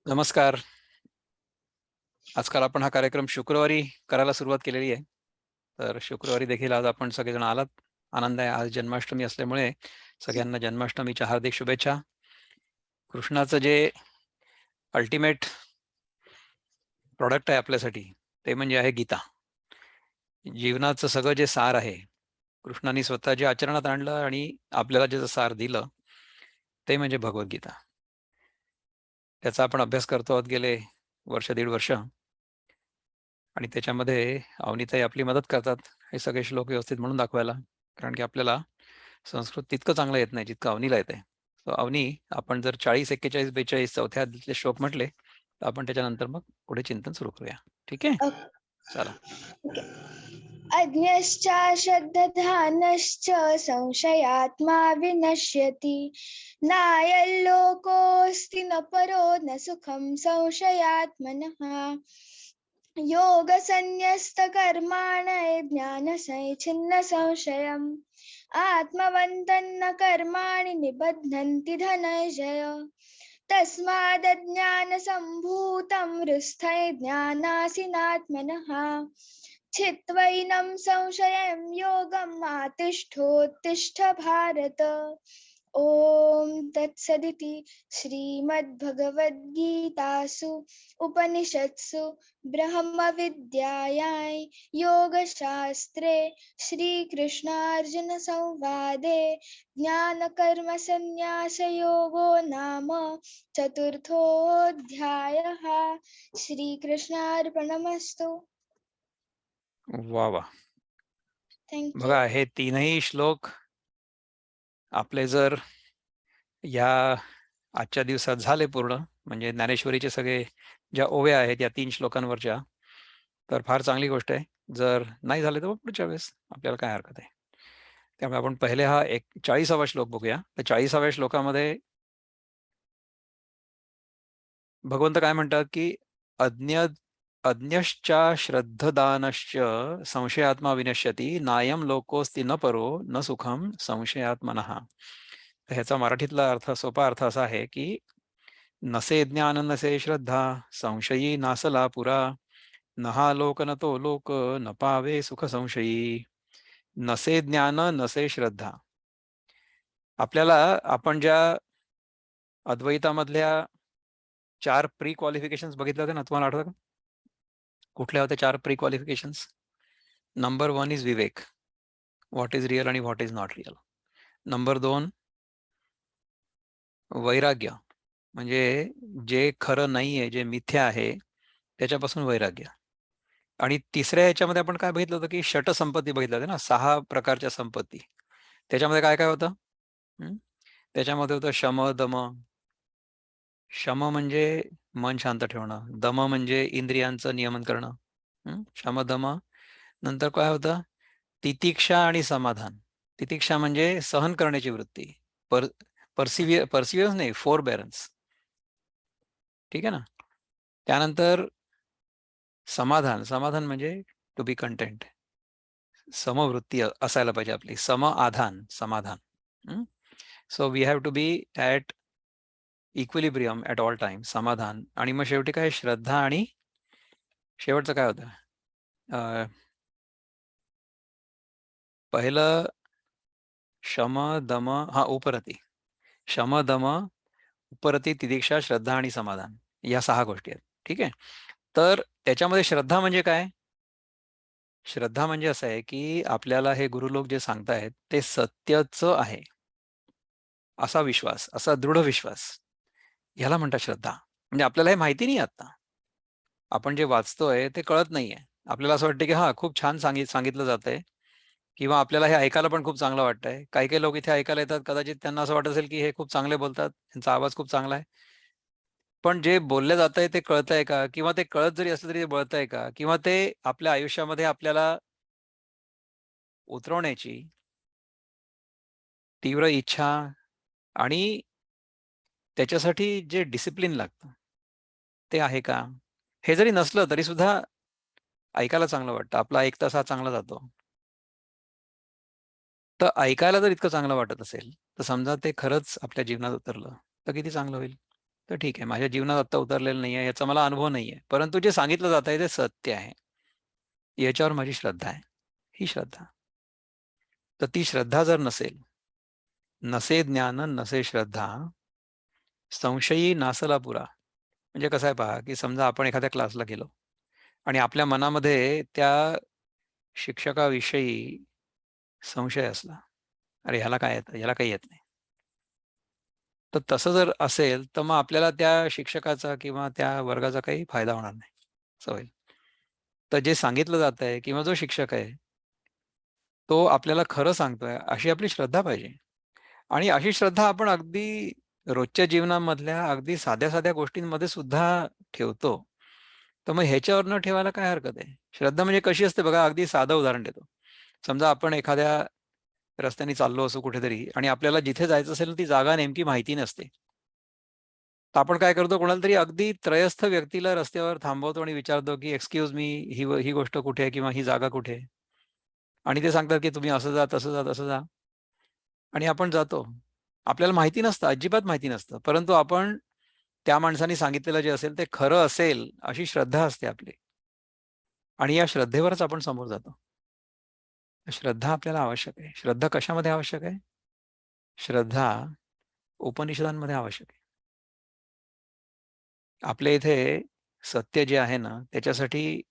नमस्कार. आजकाल आपण हा कार्यक्रम शुक्रवारी करायला सुरुवात केलेली आहे. तर शुक्रवारी देखील आज आपण सगळेजण आलात. आनंद आहे. आज जन्माष्टमी असल्यामुळे सगळ्यांना जन्माष्टमीच्या हार्दिक शुभेच्छा. कृष्णाचं जे अल्टिमेट प्रॉडक्ट आहे आपल्यासाठी ते म्हणजे आहे गीता. जीवनाचं सगळं जे सार आहे कृष्णाने स्वतः जे आचरणात आणलं आणि आपल्याला जे सार दिलं ते म्हणजे भगवद्गीता. त्याचा आपण अभ्यास करतो आहोत गेले वर्ष दीड वर्ष आणि त्याच्यामध्ये अवनीताई आपली मदत करतात हे सगळे श्लोक व्यवस्थित म्हणून दाखवायला. कारण की आपल्याला संस्कृत तितकं चांगलं येत नाही जितकं अवनीला येत आहे. तर अवनी, आपण जर 40, 41, 42 चौथ्या अध्यायातले श्लोक म्हटले तर आपण त्याच्यानंतर मग पुढे चिंतन सुरू करूया. ठीक आहे, चला. अज्ञश्च श्रद्धधानश्च संशयात्मा विनश्यति नायल्लोकोऽस्ति न परो न सुखं संशयात्मनः योगसन्न्यस्तकर्माणि ज्ञानसञ्छिन्न संशयम् आत्मवन्तन्न कर्माणि निबध्नन्ति धनञ्जय तस्मादज्ञानसम्भूतं हृस्थै ज्ञानासिनात्मनः छित्त्वैनं संशयं योगम् आतिष्ठोत्तिष्ठ भारत। ॐ तत्सदिति श्रीमद्भगवद्गीतासु उपनिषत्सु ब्रह्मविद्यायां योगशास्त्रे श्रीकृष्णार्जुनसंवादे ज्ञानकर्मसन्न्यासयोगो नाम चतुर्थोऽध्यायः। श्रीकृष्णार्पणमस्तु। वा वा. Thank you. बघा, हे तीनही श्लोक आपले जर या आजच्या दिवसात झाले पूर्ण, म्हणजे ज्ञानेश्वरीचे सगळे ज्या ओव्या आहेत या 3 श्लोकांवरच्या, तर फार चांगली गोष्ट आहे. जर नाही झाले तर मग पुढच्या वेळेस आपल्याला काय हरकत आहे. त्यामुळे आपण पहिले हा 40वा श्लोक बघूया. तर 40व्या श्लोकामध्ये भगवंत काय म्हणतात की अज्ञश्चा श्रद्धदानश्च संशयात्मा विनश्यती नायम लोकोस्ति न परो न सुखम संशयात्मनः. तर ह्याचा मराठीतला अर्थ, सोपा अर्थ असा आहे की नसे ज्ञान नसे श्रद्धा संशयी नासला पुरा नहा लोक न तो लोक न पावे सुख संशयी. नसे ज्ञान नसे श्रद्धा. आपल्याला आपण ज्या अद्वैतामधल्या 4 प्री क्वालिफिकेशन्स बघितल्या होत्या ना, तुम्हाला आठवतं का? कुठल्या होत्या 4 pre qualifications? Number 1 is viveka, what is real आणि what is not real. Number 2 vairagya, म्हणजे जे खरं नाहीये, जे मिथ्या आहे त्याच्यापासून वैराग्य. आणि तिसऱ्या ह्याच्यामध्ये आपण काय बघितलं होतं की षट संपत्ती बघितलं होतं ना, 6 प्रकारच्या संपत्ती. त्याच्यामध्ये काय काय होतं? त्याच्यामध्ये होतं शम दम. शम म्हणजे मन शांत ठेवणं, दम म्हणजे इंद्रियांचं नियमन करणं, शम दम. नंतर काय होतं? तितिक्षा आणि समाधान. तितिक्षा म्हणजे सहन करण्याची वृत्ती, परसिव्हिअरन्स नाही, फोरबेरन्स. ठीक आहे ना. त्यानंतर समाधान. समाधान म्हणजे टू बी कंटेंट, समवृत्ती असायला पाहिजे आपली, सम आधान, समाधान. So we have to be at equilibrium at all time, समाधान. आणि मग शेवटी काय? श्रद्धा. आणि शेवटचं काय होतं? पहिलं शम दम, हा उपरती. शम दम उपरती तितिक्षा श्रद्धा आणि समाधान, या 6 गोष्टी आहेत. ठीक आहे. तर त्याच्यामध्ये श्रद्धा म्हणजे काय? श्रद्धा म्हणजे असं आहे की आपल्याला हे गुरुलोक जे सांगतायत ते सत्यच आहे असा विश्वास, असा दृढ विश्वास, ह्याला म्हणतात श्रद्धा. म्हणजे आपल्याला हे माहिती नाही, आता आपण जे वाचतोय ते कळत नाहीये. आपल्याला असं वाटतं की हा खूप छान सांगितलं जातंय, किंवा आपल्याला हे ऐकायला पण खूप चांगलं वाटतंय. काही काही लोक इथे ऐकायला येतात, कदाचित त्यांना असं वाटत असेल की हे खूप चांगले बोलतात, त्यांचा आवाज खूप चांगला आहे. पण जे बोललं जातंय ते कळतंय का? किंवा ते कळत जरी असलं तरी बळतंय का? किंवा ते आपल्या आयुष्यामध्ये आपल्याला उतरवण्याची तीव्र इच्छा आणि त्याच्यासाठी जे डिसिप्लिन लागतं ते आहे का? हे जरी नसलं तरी सुद्धा ऐकायला चांगलं वाटतं. आपला 1 तास हा चांगला जातो. तर ऐकायला जर इतकं चांगलं वाटत असेल, तर समजा ते खरंच आपल्या जीवनात उतरलं, तर किती चांगलं होईल. तर ठीक आहे, माझ्या जीवनात आत्ता उतरलेलं नाहीये, याचा मला अनुभव नाहीये. परंतु जे सांगितलं जात आहे ते सत्य आहे. याच्यावर माझी श्रद्धा आहे. ही श्रद्धा. तर ती श्रद्धा जर नसेल, नसे ज्ञान नसे श्रद्धा, संशयी नासला पुरा. म्हणजे कसं आहे पहा, की समजा आपण एखाद्या क्लासला गेलो आणि आपल्या मनामध्ये त्या शिक्षकाविषयी संशय असला, "अरे ह्याला काय येतं? ह्याला काही येत नाही." तर तसं जर असेल, तर मग आपल्याला त्या शिक्षकाचा किंवा त्या वर्गाचा काही फायदा होणार नाही. असं होईल. तर जे सांगितलं जातंय किंवा जो शिक्षक आहे, तो आपल्याला खरं सांगतोय, अशी आपली श्रद्धा पाहिजे. आणि अशी श्रद्धा आपण अगदी रोजच्या जीवनामधल्या अगदी साध्या-साध्या गोष्टींमध्ये सुद्धा ठेवतो. तर मग ह्याच्यावर न ठेवायला काय हरकत आहे? श्रद्धा म्हणजे कशी असते बघा, अगदी साधं उदाहरण देतो. समजा आपण एखाद्या रस्त्याने चाललो असू कुठेतरी आणि आपल्याला जिथे जायचं असेल ती जागा नेमकी माहिती नसते. तर आपण काय करतो, कोणाला तरी अगदी त्रयस्थ व्यक्तीला रस्त्यावर थांबवतो आणि विचारतो, की "एक्सक्यूज मी, ही गोष्ट कुठे आहे किंवा ही जागा कुठे आहे?" आणि ते सांगतात, की "तुम्ही असं जा, तसं जा, तसं जा." आणि आपण जातो. आपल्याला माहिती नसतं, अजिबात माहिती नसतं. परंतु आपण त्या माणसाने सांगितलेलं जे असेल ते खरं असेल, अशी श्रद्धा असते आपली. आणि या श्रद्धेवरच आपण समोर जातो. श्रद्धा आपल्याला आवश्यक आहे. श्रद्धा कशामध्ये आवश्यक आहे? श्रद्धा उपनिषदांमध्ये आवश्यक आहे. आपल्या इथे सत्य जे आहे ना, त्याच्यासाठी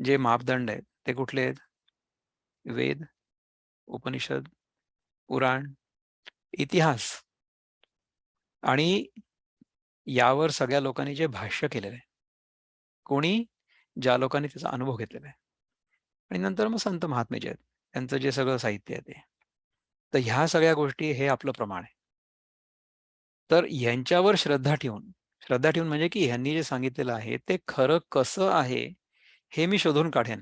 जे मापदंड आहेत, ते कुठले आहेत? वेद, उपनिषद, पुराण, इतिहास आणि यावर सगळ्या लोकांनी जे भाष्य केलेलं आहे. कोणी? ज्या लोकांनी त्याचा अनुभव घेतलेला आहे. आणि नंतर मग संत महात्मे जे आहेत, त्यांचं जे सगळं साहित्य आहे ते. तर ह्या सगळ्या गोष्टी हे आपलं प्रमाण आहे. तर ह्यांच्यावर श्रद्धा ठेवून म्हणजे की ह्यांनी जे सांगितलेलं आहे ते खरं कसं आहे, हे मी शोधून काढेन.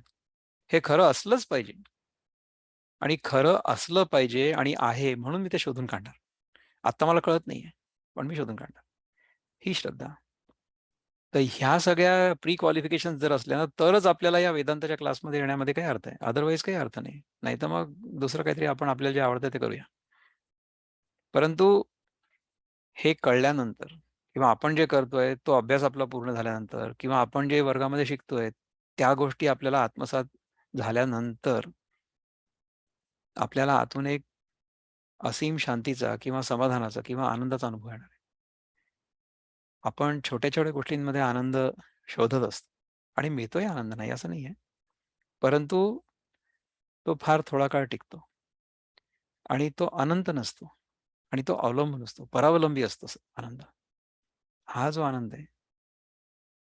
हे खरं असलंच पाहिजे आणि खरं असलं पाहिजे आणि आहे म्हणून मी ते शोधून काढणार. आत्ता मला कळत नाहीये, पण मी शोधून काढणार. ही श्रद्धा. तर ह्या सगळ्या प्री क्वालिफिकेशन जर असल्या ना, तरच आपल्याला या वेदांताच्या क्लासमध्ये येण्यामध्ये काही अर्थ आहे. अदरवाईज काही अर्थ नाही. नाहीतर मग दुसरं काहीतरी आपण आपल्याला जे आवडतं ते करूया. परंतु हे कळल्यानंतर किंवा आपण जे करतोय तो अभ्यास आपला पूर्ण झाल्यानंतर किंवा आपण जे वर्गामध्ये शिकतोय, त्या गोष्टी आपल्याला आत्मसात झाल्यानंतर आपल्याला आतून एक असीम शांतीचा किंवा समाधानाचा किंवा आनंदाचा अनुभव येणार आहे. आपण छोट्या-छोट्या गोष्टींमध्ये आनंद शोधत असतो आणि मिळतोय आनंद, नाही असं नाहीये. परंतु तो फार थोडा काळ टिकतो आणि तो अनंत नसतो आणि तो अवलंबून असतो, परावलंबी असतो आनंद. हा जो आनंद आहे,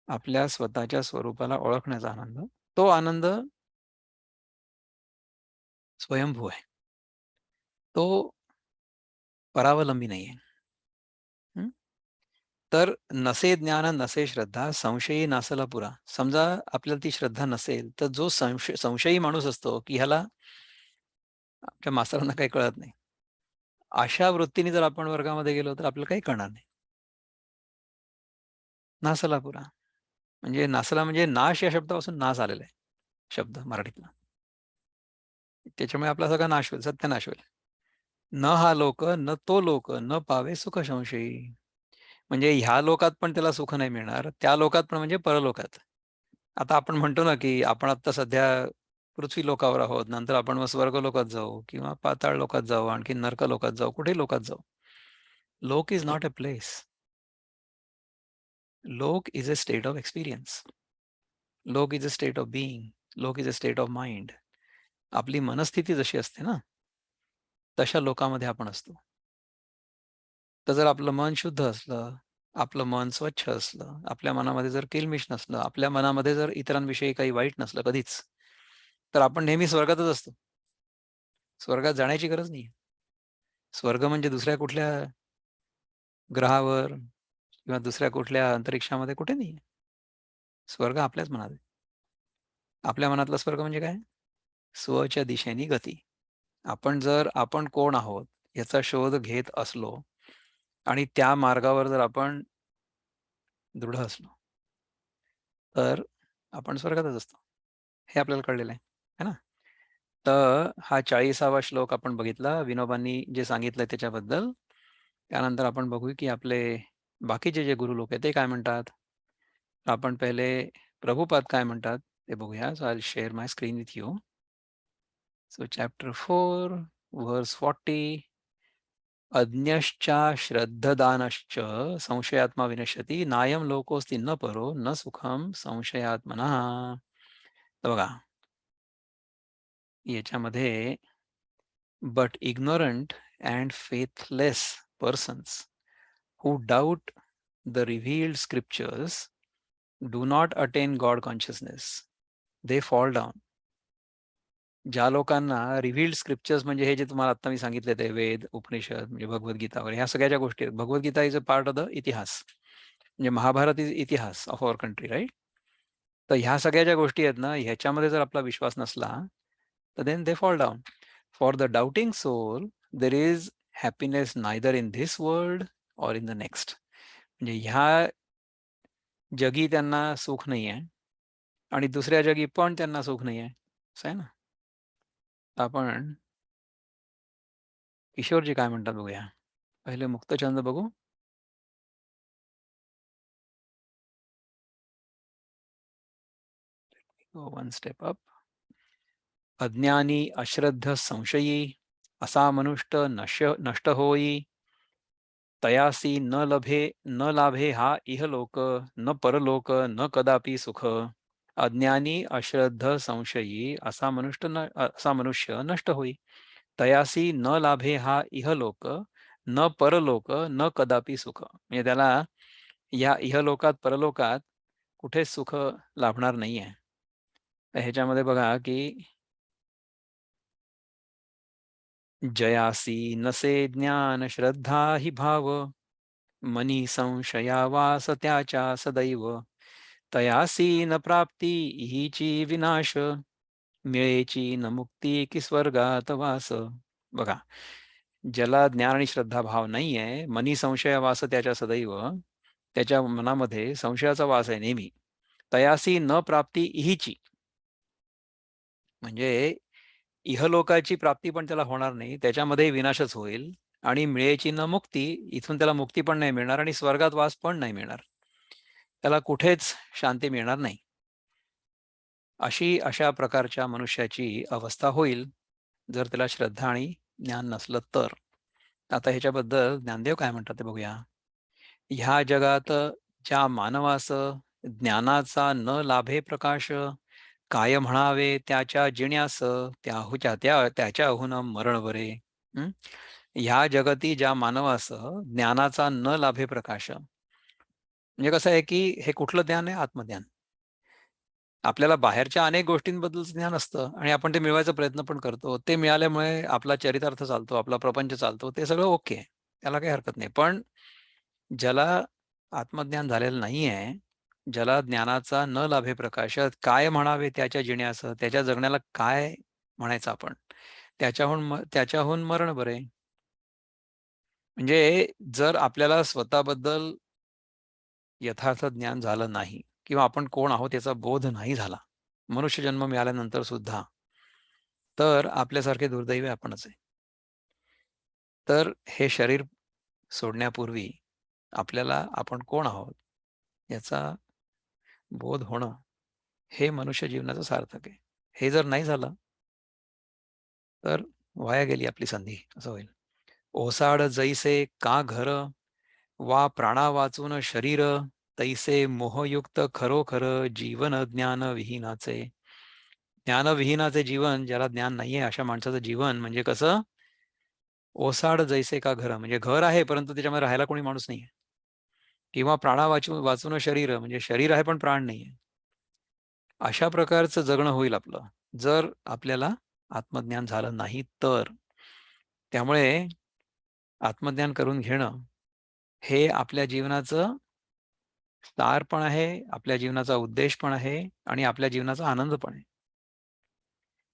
आपल्या स्वतःच्या स्वरूपाला ओळखण्याचा आनंद, तो आनंद स्वयंभू आहे. तो परावलंबी नाहीये. हं. तर नसे ज्ञान नसे श्रद्धा, संशयी नासला पुरा. समजा आपल्याला ती श्रद्धा नसेल, तर जो संशयी माणूस असतो, की ह्याला आमच्या मास्तरांना काही कळत नाही. अशा वृत्तीने जर आपण वर्गामध्ये गेलो, तर आपल्याला काही कळणार नाही. नासला पुरा. म्हणजे नासला म्हणजे नाश या शब्दापासून नाश आलेला आहे शब्द मराठीतला. त्याच्यामुळे आपला सगळा नाश होईल, सत्यानाश होईल. न हा लोक, न तो लोक, न पावे सुख संशयी. म्हणजे ह्या लोकात पण त्याला सुख नाही मिळणार, त्या लोकात पण म्हणजे परलोकात. आता आपण म्हणतो ना, की आपण आता सध्या पृथ्वी लोकावर आहोत, नंतर आपण मग स्वर्ग लोकात जाऊ किंवा पाताळ लोकात जाऊ, आणखी नरक लोकात जाऊ, कुठेही लोकात जाऊ. Loka is not a place. Loka is a state of experience. Loka is a state of being. Loka is a state of mind. आपली मनस्थिती जशी असते ना, तशा लोकामध्ये आपण असतो. तर जर आपलं मन शुद्ध असलं, आपलं मन स्वच्छ असलं, आपल्या मनामध्ये जर किलबिश नसलं, आपल्या मनामध्ये जर इतरांविषयी काही वाईट नसलं कधीच, तर आपण नेहमी स्वर्गातच असतो. स्वर्गात जाण्याची गरज नाही. स्वर्ग म्हणजे दुसऱ्या कुठल्या ग्रहावर किंवा दुसऱ्या कुठल्या अंतरिक्षामध्ये कुठे नाहीये. स्वर्ग आपल्याच मनात आहे. आपल्या मनातला स्वर्ग म्हणजे काय? स्वच्या दिशेने गती. आपण कोण आहोत याचा शोध घेत असलो आणि त्या मार्गावर जर आपण दृढ असलो, तर आपण स्वर्गातच असतो. हे आपल्याला कळलेलं आहे. है ना? तर हा 40वा श्लोक आपण बघितला. विनोबांनी जे सांगितलंय त्याच्याबद्दल. त्यानंतर आपण बघू की आपले बाकीचे जे गुरु लोक आहेत ते काय म्हणतात? आपण पहिले प्रभुपाद काय म्हणतात ते बघूया. So I will share my screen with you. So chapter 4 व्हर्स 40. अज्ञश्च श्रद्धदानश्च संशयात्मा विनश्यति नायम लोकोस्ति न परो न सुखम संशयात्मनः. तर बघा याच्यामध्ये but ignorant and faithless persons who doubt the revealed scriptures do not attain God consciousness. They fall down. ज्या लोकांना रिव्हील्ड स्क्रिप्चर्स म्हणजे हे जे तुम्हाला आता मी सांगितले ते वेद, उपनिषद म्हणजे भगवद्गीता वगैरे ह्या सगळ्या ज्या गोष्टी आहेत. Bhagavad Gita is a part of the इतिहास. म्हणजे महाभारत इज इतिहास ऑफ अवर कंट्री, राईट? तर ह्या सगळ्या ज्या गोष्टी आहेत ना, ह्याच्यामध्ये जर आपला विश्वास नसला तर then they fall down. For the doubting soul there is happiness neither in this world or in the next. म्हणजे ह्या जगी त्यांना सुख नाही आहे आणि दुसऱ्या जगी पण त्यांना सुख नाही आहे, असं आहे ना. आपण किशोरजी काय म्हणतात बघूया. पहिले मुक्तछंद बघू. One step up. अज्ञानी अश्रद्ध संशयी असा मनुष्ट नष्ट होई. तयासी न लाभे हा इहलोक न परलोक न कदापि सुख. अज्ञानी अश्रद्ध संशयी असा मनुष्य नष्ट होई. तयासी न लाभे हा इहलोक न परलोक न कदापि सुख. म्हणजे त्याला या इहलोकात परलोकात कुठेच सुख लाभणार नाहीये. ह्याच्यामध्ये बघा की जयासी नसे ज्ञान श्रद्धा ही भाव मनी संशया वास त्याच्या सदैव. तयासी न प्राप्ती हीची विनाश मिळेची न मुक्ती की स्वर्गात वास. बघा, ज्याला ज्ञान आणि श्रद्धा भाव नाही आहे, मनी संशय वास त्याच्या सदैव, त्याच्या मनामध्ये संशयाचा वास आहे नेहमी. तयासी न प्राप्ती हीची म्हणजे इहलोकाची प्राप्ती पण त्याला होणार नाही, त्याच्यामध्ये विनाशच होईल. आणि मिळेची न मुक्ती, इथून त्याला मुक्ती पण नाही मिळणार आणि स्वर्गात वास पण नाही मिळणार. त्याला कुठेच शांती मिळणार नाही. अशा प्रकारच्या मनुष्याची अवस्था होईल जर त्याला श्रद्धा आणि ज्ञान नसलं तर. आता ह्याच्याबद्दल ज्ञानदेव काय म्हणतात ते बघूया. ह्या जगात ज्या मानवास ज्ञानाचा न लाभे प्रकाश काय म्हणावे त्याच्या जिण्यास त्याच्याहून मरण बरे. ह्या जगती ज्या मानवास ज्ञानाचा न लाभे प्रकाश म्हणजे कसं आहे की हे कुठलं ज्ञान आहे? आत्मज्ञान. आपल्याला बाहेरच्या अनेक गोष्टींबद्दलचं ज्ञान असतं आणि आपण ते मिळवायचा प्रयत्न पण करतो. ते मिळाल्यामुळे आपला चरितार्थ चालतो, आपला प्रपंच चालतो, ते सगळं ओके आहे, त्याला काही हरकत नाही. पण ज्याला आत्मज्ञान झालेलं नाही आहे, ज्याला ज्ञानाचा न लाभे प्रकाश काय म्हणावे त्याच्या जिण्यास, त्याच्या जगण्याला काय म्हणायचं आपण, त्याच्याहून मरण बरे. म्हणजे जर आपल्याला स्वतःबद्दल यथार्थ ज्ञान झालं नाही किंवा आपण कोण आहोत याचा बोध नाही झाला मनुष्य जन्म मिळाल्यानंतर सुद्धा, तर आपल्यासारखे दुर्दैवी आपणच आहे. तर हे शरीर सोडण्यापूर्वी आपल्याला आपण कोण आहोत याचा बोध होणं हे मनुष्य जीवनाचं सार्थक आहे. हे जर नाही झालं तर वाया गेली आपली संधी, असं होईल. ओसाड जैसे का घर वा प्राणा वाचून शरीर तैसे मोहयुक्त खरोखर जीवन ज्ञान विहीनाचे. ज्ञानविहीनाचे जीवन, ज्याला ज्ञान नाहीये अशा माणसाचं जीवन म्हणजे कसं? ओसाड जैसे का घर, म्हणजे घर आहे परंतु त्याच्यामध्ये राहायला कोणी माणूस नाहीये. किंवा प्राणा वाचून शरीर, म्हणजे शरीर आहे पण प्राण नाहीये. अशा प्रकारचं जगणं होईल आपलं जर आपल्याला आत्मज्ञान झालं नाही तर. त्यामुळे आत्मज्ञान करून घेणं हे आपल्या जीवनाचं सार पण आहे, आपल्या जीवनाचा उद्देश पण आहे आणि आपल्या जीवनाचा आनंद पण आहे.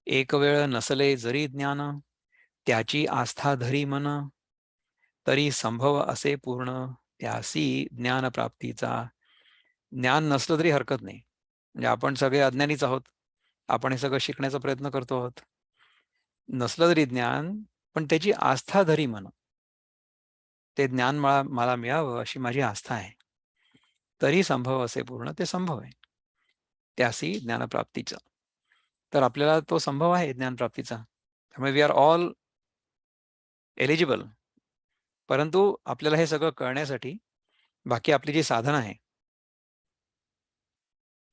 एक वेळ नसले जरी ज्ञान त्याची आस्था धरी मन तरी संभव असे पूर्ण त्यासी ज्ञानप्राप्तीचा. ज्ञान नसलं तरी हरकत नाही, म्हणजे आपण सगळे अज्ञानीच आहोत, आपण हे सगळं शिकण्याचा प्रयत्न करतो आहोत. नसलं तरी ज्ञान पण त्याची आस्था धरी मन, ते ज्ञान मला मिळावं अशी माझी आस्था आहे. तरी संभव असे पूर्ण ते संभव आहे. त्यासी ज्ञानप्राप्तीचा. तर आपल्याला तो संभव आहे ज्ञानप्राप्तीचा. त्यामुळे वी आर ऑल एलिजिबल. परंतु आपल्याला हे सगळं कळण्यासाठी बाकी आपली जी साधनं आहे,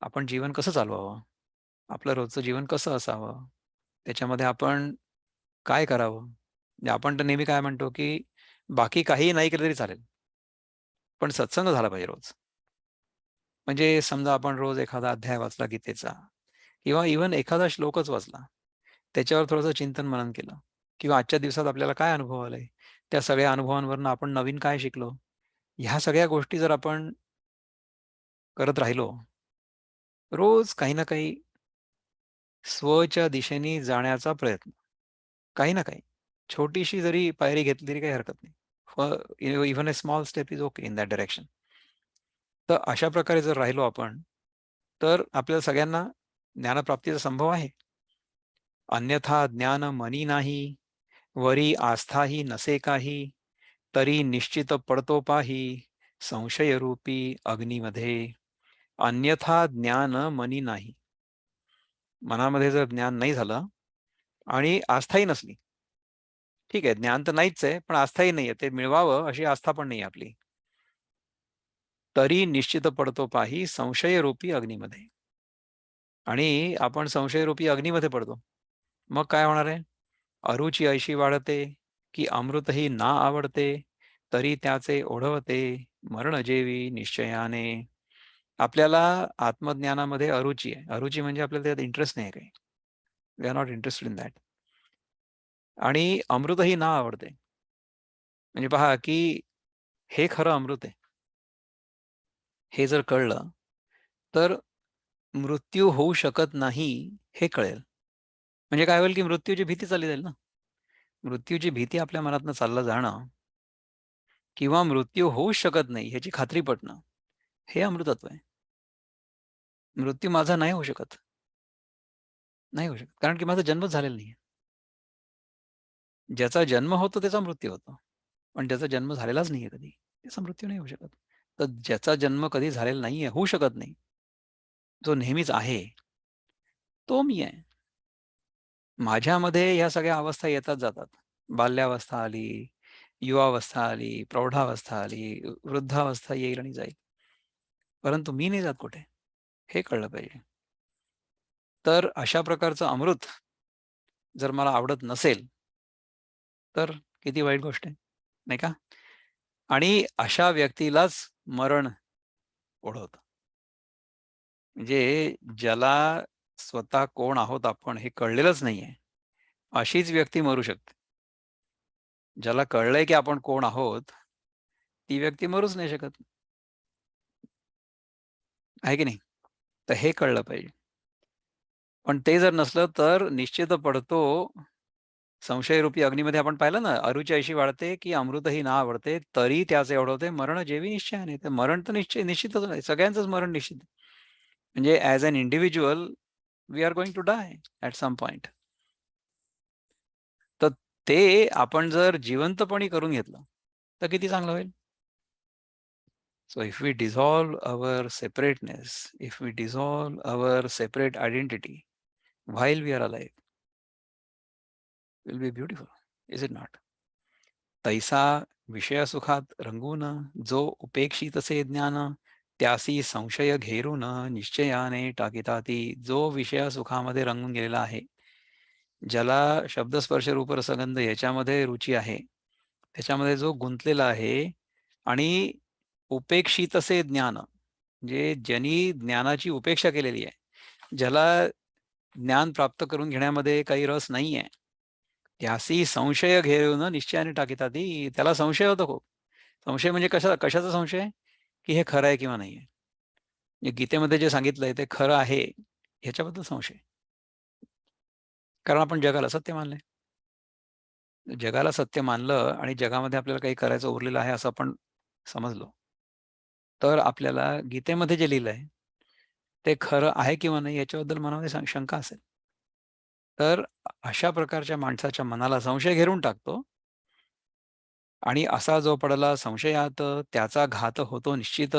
आपण जीवन कसं चालवावं? आपलं रोजचं जीवन कसं असावं? त्याच्यामध्ये आपण काय करावं? म्हणजे आपण तर नेहमी काय म्हणतो, की बाकी काहीही नाही केलं तरी चालेल. पण सत्संग झाला पाहिजे रोज. म्हणजे समजा आपण रोज एखादा अध्याय वाचला गीतेचा किंवा इव्हन एखादा श्लोकच वाचला. त्याच्यावर थोडंसं चिंतन मनन केलं किंवा आजच्या दिवसात आपल्याला काय अनुभव आले, त्या सगळ्या अनुभवांवरून आपण नवीन काय शिकलो, ह्या सगळ्या गोष्टी जर आपण करत राहिलो, रोज काही ना काही स्वच्या दिशेने जाण्याचा प्रयत्न, काही ना काही छोटीशी जरी पायरी घेतली तरी काही हरकत नाही. Even a small step is okay in that direction. तर अशा प्रकारे जर राहिलो आपण, तर आपल्याला सगळ्यांना ज्ञानप्राप्तीचा संभव आहे. अन्यथा ज्ञान मनी नाही, वरी आस्थाही नसे काही, तरी निश्चित पडतो पाही, संशयरूपी अग्नीमध्ये. अन्यथा ज्ञान मनी नाही. मनामध्ये जर ज्ञान नाही झालं आणि आस्थाही नसली, ठीक आहे, ज्ञान तर नाहीच आहे, पण आस्थाही नाहीये. ते मिळवावं अशी आस्था पण नाही आपली. तरी निश्चित पडतो पाही, संशयरूपी अग्नीमध्ये. आणि आपण संशयरूपी अग्नीमध्ये पडतो. मग काय होणार आहे? अरुची ऐशी वाढते, की अमृतही ना आवडते, तरी त्याचे ओढवते मरण जेवी निश्चयाने. आपल्याला आत्मज्ञानामध्ये अरुची आहे. अरुची म्हणजे आपल्याला त्यात इंटरेस्ट नाही काही. We are not interested in that. आणि अमृतही ना आवडते. म्हणजे पहा, की हे खरं अमृत आहे. हे जर कळलं, तर मृत्यू होऊ शकत नाही हे कळेल. म्हणजे काय होईल, की मृत्यूची भीती चालली जाईल ना. मृत्यूची भीती आपल्या मनातनं चाललं जाणं किंवा मृत्यू होऊच शकत नाही ह्याची खात्री पटणं, हे अमृतत्व आहे. मृत्यू माझा नाही होऊ शकत. नाही होऊ शकत. कारण की माझा जन्मच झालेला नाहीये. ज्याचा जन्म होतो त्याचा मृत्यू होतो. पण ज्याचा जन्म झालेलाच नाहीये कधी, त्याचा मृत्यू नाही होऊ शकत. तर ज्याचा जन्म कधी झालेला नाहीये, होऊ शकत नाही, जो नेहमीच आहे, तो मी आहे. माझ्यामध्ये ह्या सगळ्या अवस्था येतात जातात. बाल्यावस्था आली, युवावस्था आली, प्रौढावस्था आली, वृद्धावस्था येईल आणि जाईल. परंतु मी नाही जात कुठे, हे कळलं पाहिजे. तर अशा प्रकारचं अमृत जर मला आवडत नसेल, तर किती वाईट गोष्ट आहे, नाही का? आणि अशा व्यक्तीलाच मरण ओढवतं. म्हणजे ज्याला स्वतः कोण आहोत आपण हे कळलेलंच नाहीये, अशीच व्यक्ती मरू शकते. ज्याला कळलंय की आपण कोण आहोत, ती व्यक्ती मरूच नाही शकत, आहे की नाही? तर हे कळलं पाहिजे. पण ते जर नसलं तर निश्चित पडतो संशयरूपी अग्नीमध्ये. आपण पाहिलं ना, "अरुची ऐशी वाढते, की अमृतही ना आवडते, तरी त्याचे ओढवते मरण जेवी निश्चयाने." तर मरण तर निश्चितच आहे. सगळ्यांचंच मरण निश्चित आहे. म्हणजे as an individual we are going to die at some point. तर ते आपण जर जिवंतपणी करून घेतलं, तर किती चांगलं होईल. So if we dissolve our separateness, if we dissolve our separate identity while we are alive, will be beautiful. Is it not? तैसा विषयसुखात रंगून, जो उपेक्षितसे ज्ञान, त्यासी संशय घेरून निश्चयाने टाकीताती. जो विषयसुखामध्ये रंगून गेलेला आहे, ज्याला शब्दस्पर्श रूप रसगंध याच्यामध्ये रुची आहे, त्याच्यामध्ये जो गुंतलेला आहे आणि उपेक्षितसे ज्ञान, म्हणजे ज्यांनी ज्ञानाची उपेक्षा केलेली आहे, ज्याला ज्ञान प्राप्त करून घेण्यामध्ये काही रस नाहीये, त्यासी संशय घेऊन निश्चयाने टाकीताती. त्याला संशय होतो खूप. संशय म्हणजे कशाचा संशय? की हे खरं आहे किंवा नाही आहे. म्हणजे गीतेमध्ये जे सांगितलंय ते खरं आहे, ह्याच्याबद्दल संशय. कारण आपण जगाला सत्य मानलंय. जगाला सत्य मानलं आणि जगामध्ये आपल्याला काही करायचं उरलेलं आहे असं आपण समजलो, तर आपल्याला गीतेमध्ये जे लिहिलंय, ते खरं आहे किंवा नाही याच्याबद्दल मनामध्ये शंका असेल. तर अशा प्रकारच्या माणसाच्या मनाला संशय घेरून टाकतो आणि असा जो पडला संशयात त्याचा घात होतो निश्चित.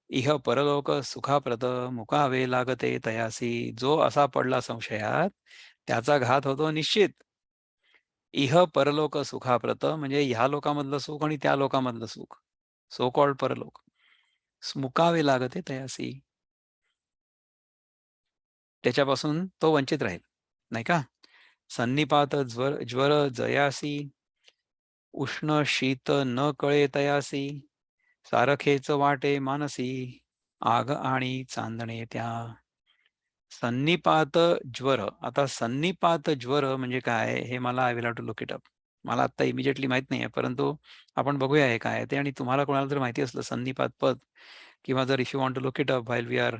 इह परलोक सुखाप्रद मुकावे लागते तयासी. जो असा पडला संशयात त्याचा घात होतो निश्चित. इह परलोक सुखाप्रत म्हणजे ह्या लोकामधलं सुख आणि त्या लोकामधलं सुख, सो कॉल्ड परलोक, मुकावे लागते तयासी. त्याच्यापासून तो वंचित राहील, नाही का? सन्निपात ज्वर जयासी, उष्ण शीत न कळे तयासी, सारखेच वाटे मानसी, आग आणि चांदणे त्या. सन्निपात ज्वर. आता सन्निपात ज्वर म्हणजे काय हे मला I will have to look it up. मला आता इमिजिएटली माहित नाहीये, परंतु आपण बघूया हे काय आहे ते. आणि तुम्हाला कोणाला जर माहिती असलं सन्निपात पद, किंवा जर if you want to look it up while we are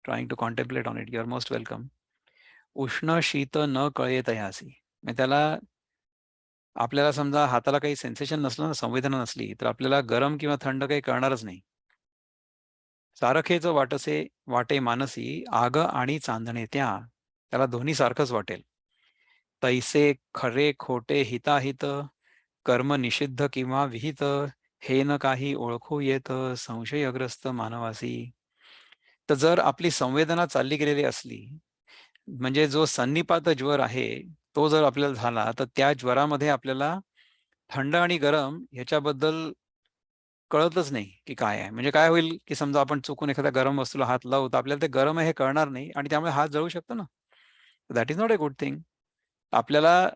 trying to contemplate on it, you are most welcome. उष्ण शीत न कळे तयासी म्हणजे त्याला, आपल्याला समजा हाताला काही सेन्सेशन नसलं ना, संवेदना नसली, तर आपल्याला गरम किंवा थंड काही कळणारच नाही. सारखेच वाटसे वाटे मानसी, आग आणि चांदणे त्या. त्याला दोन्ही सारखंच वाटेल. तैसे खरे खोटे हिताहित, कर्म निषिद्ध किंवा विहित, हे न काही ओळखू येत संशयग्रस्त मानवासी. तर जर आपली संवेदना चालली गेलेली असली, म्हणजे जो सन्निपात ज्वर आहे तो जर आपल्याला झाला, तर त्या ज्वरामध्ये आपल्याला थंड आणि गरम ह्याच्याबद्दल कळतच नाही की काय आहे. म्हणजे काय होईल की समजा आपण चुकून एखाद्या गरम वस्तूला हात लावू, तर आपल्याला ते गरम आहे हे कळणार नाही आणि त्यामुळे हात जळू शकतो ना. That is not a good thing. आपल्याला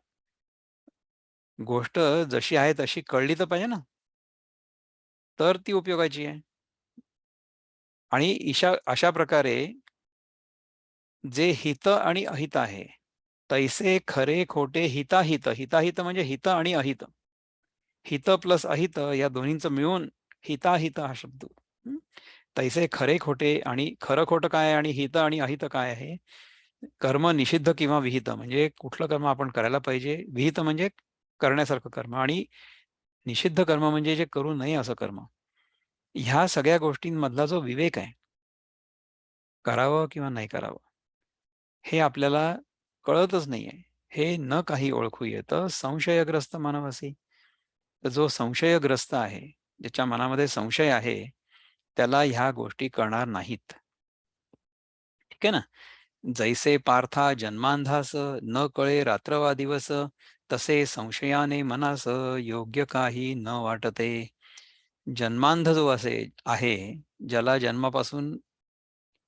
गोष्ट जशी आहे तशी कळली तर पाहिजे ना, तर ती उपयोगाची आहे. आणि अशा प्रकारे जे हित आणि अहित आहे, तैसे खरे खोटे हिताहित. हिताहित म्हणजे हित आणि अहित. हित प्लस अहित या दोन्हींचं मिळून हिताहित हा शब्द. हं? तैसे खरे खोटे, आणि खरं खोटं काय आहे आणि हित आणि अहित काय आहे. कर्म निषिद्ध किंवा विहित म्हणजे कुठलं कर्म आपण करायला पाहिजे, विहित म्हणजे करण्यासारखं कर्म, आणि निषिद्ध कर्म म्हणजे जे करू नये असं कर्म. ह्या सगळ्या गोष्टींमधला जो विवेक आहे, करावं किंवा नाही करावं, हे आपल्याला कळतच नाहीये. हे न काही ओळखू येतं संशयग्रस्त मानवासी. तर जो संशयग्रस्त आहे, ज्याच्या मनामध्ये संशय आहे, त्याला ह्या गोष्टी कळणार नाहीत. ठीक आहे ना? जैसे पार्था जन्मांधास, न कळे रात्र वा दिवस, तसे संशयाने मनास योग्य काही न वाटते. जन्मांध जो आहे, ज्याला जन्मापासून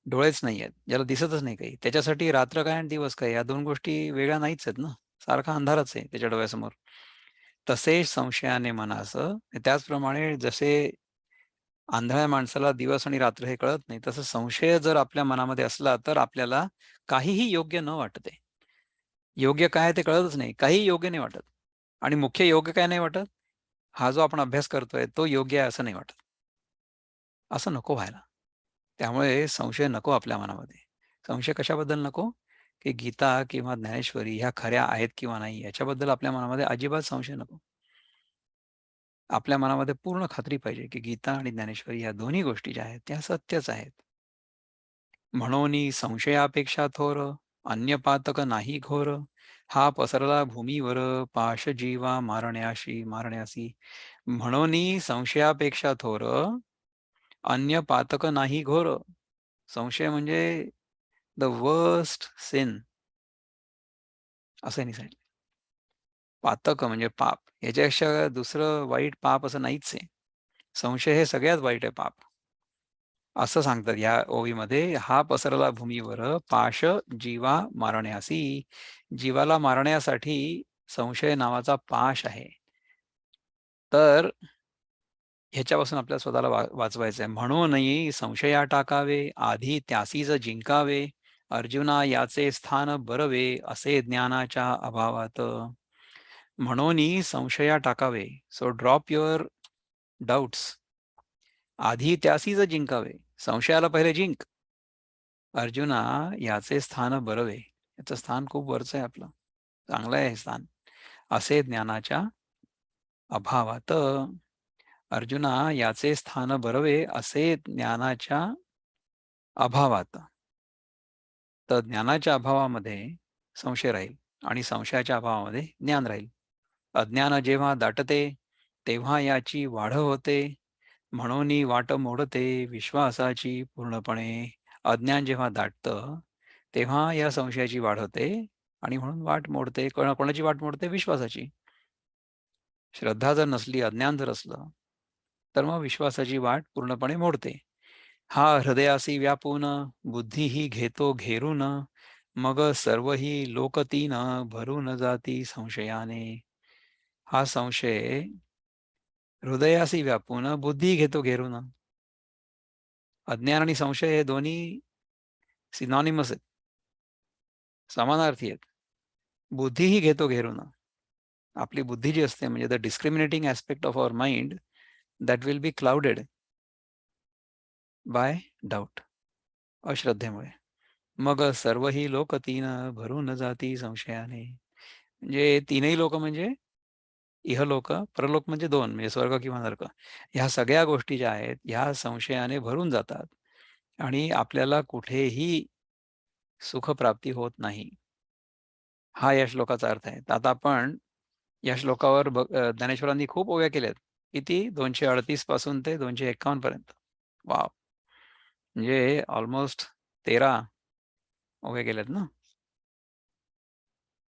डोळेच नाही आहेत, ज्याला दिसतच नाही काही, त्याच्यासाठी रात्र काय आणि दिवस काय या दोन गोष्टी वेगळ्या नाहीच आहेत ना. सारखा अंधारच आहे त्याच्या डोळ्यासमोर. तसे संशयाने मनास, त्याचप्रमाणे जसे आंधळ्या माणसाला दिवस आणि रात्र हे कळत नाही, तसं संशय जर आपल्या मनामध्ये असला तर आपल्याला काहीही योग्य न वाटते. योग्य काय ते कळतच नाही, काहीही योग्य नाही वाटत. आणि मुख्य योग्य काय नाही वाटत, हा जो आपण अभ्यास करतोय तो योग्य आहे असं नाही वाटत. असं नको व्हायला. त्यामुळे संशय नको आपल्या मनामध्ये. संशय कशाबद्दल नको? की गीता किंवा ज्ञानेश्वरी ह्या खऱ्या आहेत किंवा नाही याच्याबद्दल आपल्या मनामध्ये अजिबात संशय नको. आपल्या मनामध्ये पूर्ण खात्री पाहिजे की गीता आणि ज्ञानेश्वरी ह्या दोन्ही गोष्टी ज्या आहेत त्या सत्यच आहेत. म्हणोनी संशयापेक्षा थोर, अन्य पातक नाही घोर. हा पसरला भूमीवर, पाश जीवा मारण्यासी. म्हणोनी संशयापेक्षा थोर, अन्य पातक नाही घोर. संशय म्हणजे द वर्स्ट सिन असं यांनी सांगितलं. पातक म्हणजे पाप. याच्यापेक्षा दुसरं वाईट पाप असं नाहीच आहे. संशय हे सगळ्यात वाईट आहे पाप. असं सांगतात या ओवीमध्ये. हा पसरला भूमीवर, पाश जीवा मारण्यासी. जीवाला मारण्यासाठी संशय नावाचा पाश आहे. तर ह्याच्यापासून आपल्याला स्वतःला वाचवायचं आहे. म्हणूनही संशया टाकावे, आधी त्यासीच जिंकावे. अर्जुना याचे स्थान बरवे, असे ज्ञानाच्या अभावात. म्हणूनही संशया टाकावे. So drop your doubts. आधी त्यासीच जिंकावे. संशयाला पहिले जिंक. अर्जुना याचे स्थान बरवे. याचं स्थान खूप वरचं आहे आपलं. चांगलं आहे हे स्थान. असे ज्ञानाच्या अभावात. अर्जुना याचे स्थान बरवे असे ज्ञानाच्या अभावात. तर ज्ञानाच्या अभावामध्ये संशय राहील आणि संशयाच्या अभावामध्ये ज्ञान राहील. अज्ञान जेव्हा दाटते तेव्हा याची वाढ होते. म्हणून वाट मोडते विश्वासाची पूर्णपणे. अज्ञान जेव्हा दाटतं, तेव्हा या संशयाची वाढ होते आणि म्हणून वाट मोडते. कोणाची वाट मोडते? विश्वासाची. श्रद्धा जर नसली, अज्ञान जर असलं, तर मग विश्वासाची वाट पूर्णपणे मोडते. हा हृदयासी व्यापून बुद्धीही घेतो घेरून, मग सर्वही लोकतीन भरून जाती संशयाने. हा संशय हृदयासी व्यापून बुद्धी घेतो घेरून. अज्ञान आणि संशय हे दोन्ही सिनॉनिमस आहेत, समानार्थी आहेत. बुद्धीही घेतो घेरून. आपली बुद्धी जी असते म्हणजे the discriminating aspect of our mind that will be clouded by doubt, अश्रद्धेमुळे. मग सर्व ही लोक तीन भरून जाती संशयाने. म्हणजे तीनही लोक म्हणजे इहलोक, परलोक म्हणजे दोन, म्हणजे स्वर्ग किंवा नरक. ह्या सगळ्या गोष्टी ज्या आहेत ह्या संशयाने भरून जातात आणि आपल्याला कुठेही सुखप्राप्ती होत नाही. हा या श्लोकाचा अर्थ आहे. तर आता आपण या श्लोकावर ज्ञानेश्वरांनी खूप ओव्या केल्यात. किती? 238 पासून ते 251 पर्यंत. वॉव! म्हणजे ऑलमोस्ट 13 ओव्या केल्यात ना?